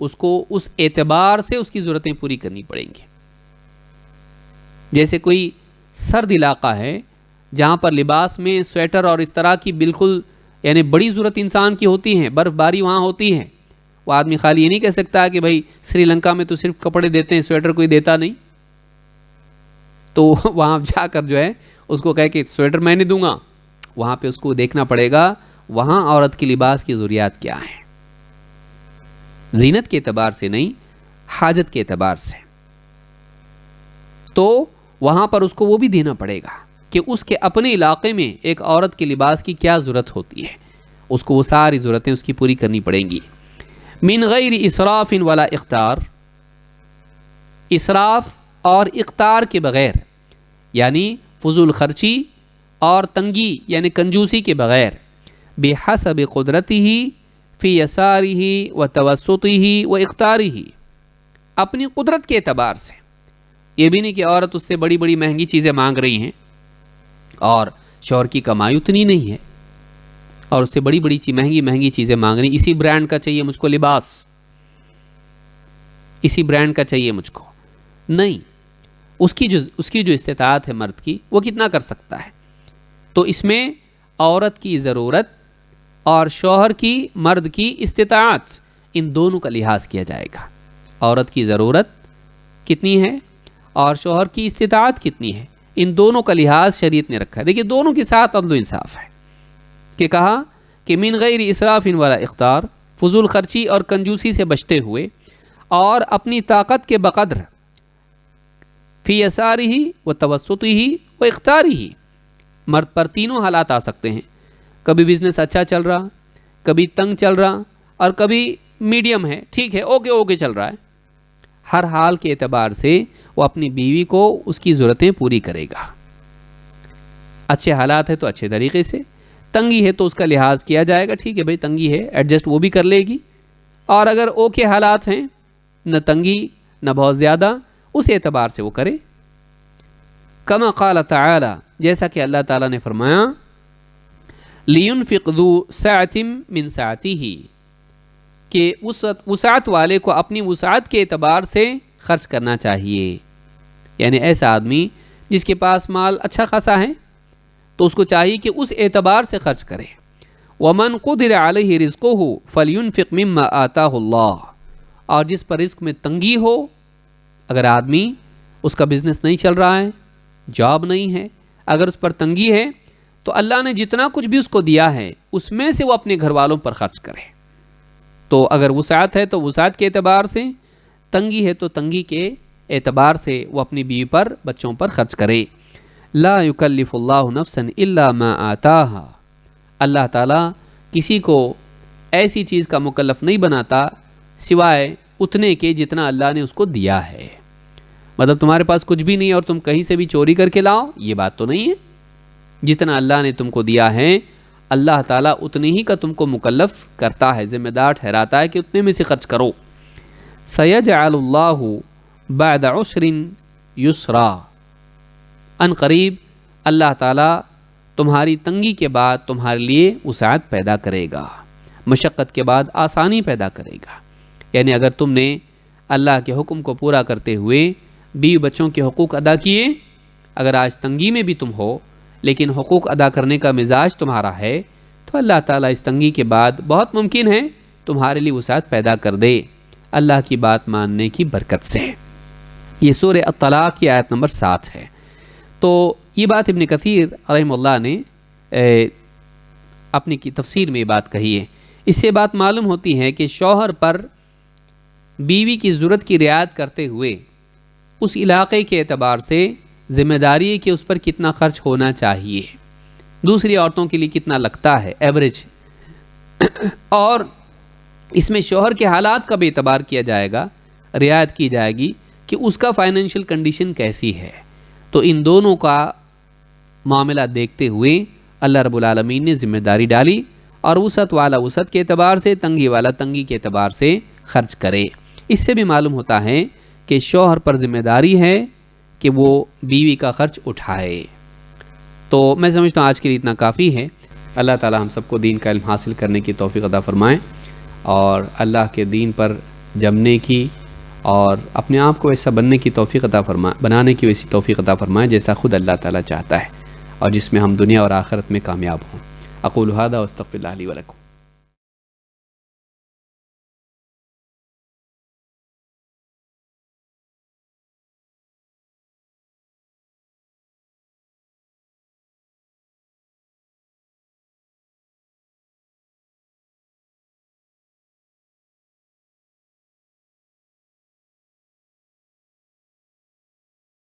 اس کو اس اعتبار سے اس کی ضرورتیں پوری کرنی پڑیں گی. جیسے کوئی سرد علاقہ ہے جہاں پر لباس میں سویٹر اور اس طرح کی بالکل یعنی بڑی ضرورت انسان کی ہوتی ہے، برف باری وہاں ہوتی ہے. وہ آدمی خالی یہ نہیں کہہ سکتا کہ بھائی سری لنکا میں تو صرف کپڑے دیتے ہیں، سویٹر کوئی دیتا نہیں، تو وہاں جا کر جو ہے اس کو کہے کہ سویٹر میں نہیں دوں گا. وہاں پہ اس کو دیکھنا پڑے گا وہاں عورت کی لباس کی ضروریات کیا ہیں، زینت کے اعتبار سے نہیں، حاجت کے اعتبار سے. تو وہاں پر اس کو وہ بھی دینا پڑے گا کہ اس کے اپنے علاقے میں ایک عورت کے لباس کی کیا ضرورت ہوتی ہے، اس کو وہ ساری ضرورتیں اس کی پوری کرنی پڑیں گی. من غیر اسراف ولا اقتار، اسراف اور اقتار کے بغیر، یعنی فضول خرچی اور تنگی یعنی کنجوسی کے بغیر، بحسب قدرتہ فی یسارہ و توسطہ و اقتارہ، اپنی قدرت کے اعتبار سے. یہ بھی نہیں کہ عورت اس سے بڑی بڑی مہنگی چیزیں مانگ رہی ہیں اور شوہر کی کمائی اتنی نہیں ہے اور اس سے بڑی بڑی مہنگی چیزیں مانگ رہی، اسی برانڈ کا چاہیے مجھ کو لباس، اسی برانڈ کا چاہیے مجھ کو. نہیں، اس کی جو استطاعت ہے مرد کی وہ کتنا کر سکتا ہے. تو اس میں عورت کی ضرورت اور شوہر کی مرد کی استطاعت، ان دونوں کا لحاظ کیا جائے گا. عورت کی ضرورت کتنی ہے اور شوہر کی استطاعت کتنی ہے، ان دونوں کا لحاظ شریعت نے رکھا ہے. دیکھیے دونوں کے ساتھ عدل و انصاف ہے کہ کہا کہ من غیر اسراف ولا اقتار، فضول خرچی اور کنجوسی سے بچتے ہوئے اور اپنی طاقت کے بقدر، فی یسارہ و توسطہ و اقتارہ. مرد پر تینوں حالات آ سکتے ہیں، کبھی بزنس اچھا چل رہا، کبھی تنگ چل رہا اور کبھی میڈیم ہے، ٹھیک ہے، اوکے چل رہا ہے. ہر حال کے اعتبار سے وہ اپنی بیوی کو اس کی ضرورتیں پوری کرے گا. اچھے حالات ہے تو اچھے طریقے سے، تنگی ہے تو اس کا لحاظ کیا جائے گا، ٹھیک ہے بھائی تنگی ہے، ایڈجسٹ وہ بھی کر لے گی. اور اگر اوکے حالات ہیں، نہ تنگی نہ بہت زیادہ، اس اعتبار سے وہ کرے. کما قال تعالی، جیسا کہ اللہ تعالیٰ نے فرمایا، لِيُنْفِقْ ذُو سَعَةٍ مِّن سَعَتِهِ، کہ وسعت والے کو اپنی وسعت کے اعتبار سے خرچ کرنا چاہیے. یعنی ایسا آدمی جس کے پاس مال اچھا خاصا ہے تو اس کو چاہیے کہ اس اعتبار سے خرچ کرے. وَمَنْ قُدِرَ عَلَيْهِ رِزْقُهُ فَلْيُنْفِقْ مِمَّا آتَاهُ اللَّهُ، اور جس پر رزق میں تنگی ہو، اگر آدمی اس کا بزنس نہیں چل رہا ہے، جاب نہیں ہے، اگر اس پر تنگی ہے تو اللہ نے جتنا کچھ بھی اس کو دیا ہے اس میں سے وہ اپنے گھر والوں پر خرچ کرے. تو اگر وسعت ہے تو وسعت کے اعتبار سے، تنگی ہے تو تنگی کے اعتبار سے وہ اپنی بیوی پر، بچوں پر خرچ کرے. لا یکلف اللہ نفسا الا ما آتاہا، اللہ تعالیٰ کسی کو ایسی چیز کا مکلف نہیں بناتا سوائے اتنے کے جتنا اللہ نے اس کو دیا ہے. مطلب تمہارے پاس کچھ بھی نہیں اور تم کہیں سے بھی چوری کر کے لاؤ، یہ بات تو نہیں ہے. جتنا اللہ نے تم کو دیا ہے اللہ تعالیٰ اتنے ہی کا تم کو مکلف کرتا ہے، ذمہ دار ٹھہراتا ہے کہ اتنے میں سے خرچ کرو. سَيَجْعَلُ اللَّهُ بَعْدَ عُسْرٍ يُسْرًا، ان قریب اللہ تعالیٰ تمہاری تنگی کے بعد تمہارے لیے وسعت پیدا کرے گا، مشقت کے بعد آسانی پیدا کرے گا. یعنی اگر تم نے اللہ کے حکم کو پورا کرتے ہوئے بیوی بچوں کے حقوق ادا کیے، اگر آج تنگی میں بھی تم ہو لیکن حقوق ادا کرنے کا مزاج تمہارا ہے، تو اللہ تعالیٰ اس تنگی کے بعد بہت ممکن ہے تمہارے لیے وسعت پیدا کر دے اللہ کی بات ماننے کی برکت سے. یہ سورہ الطلاق کی آیت نمبر 7 ہے. تو یہ بات ابن کثیر رحمہ اللہ نے اپنی کی تفسیر میں یہ بات کہی ہے. اس سے بات معلوم ہوتی ہے کہ شوہر پر بیوی کی ضرورت کی رعایت کرتے ہوئے اس علاقے کے اعتبار سے ذمہ داری ہے کہ اس پر کتنا خرچ ہونا چاہیے، دوسری عورتوں کے لیے کتنا لگتا ہے ایوریج، اور اس میں شوہر کے حالات کا بھی اعتبار کیا جائے گا، رعایت کی جائے گی کہ اس کا فائنینشیل کنڈیشن کیسی ہے. تو ان دونوں کا معاملہ دیکھتے ہوئے اللہ رب العالمین نے ذمہ داری ڈالی، اور وسعت والا وسعت کے اعتبار سے، تنگی والا تنگی کے اعتبار سے خرچ کرے. اس سے بھی معلوم ہوتا ہے کہ شوہر پر ذمہ داری ہے کہ وہ بیوی کا خرچ اٹھائے. تو میں سمجھتا ہوں آج کے لیے اتنا کافی ہے. اللہ تعالی ہم سب کو دین کا علم حاصل کرنے کی توفیق عطا فرمائے اور اللہ کے دین پر جمنے کی اور اپنے آپ کو ایسا بننے کی توفیق عطا فرمائے، بنانے کی ویسی توفیق عطا فرمائے جیسا خود اللہ تعالیٰ چاہتا ہے، اور جس میں ہم دنیا اور آخرت میں کامیاب ہوں۔ اقول ھذا واستغفر اللہ لی ولکم۔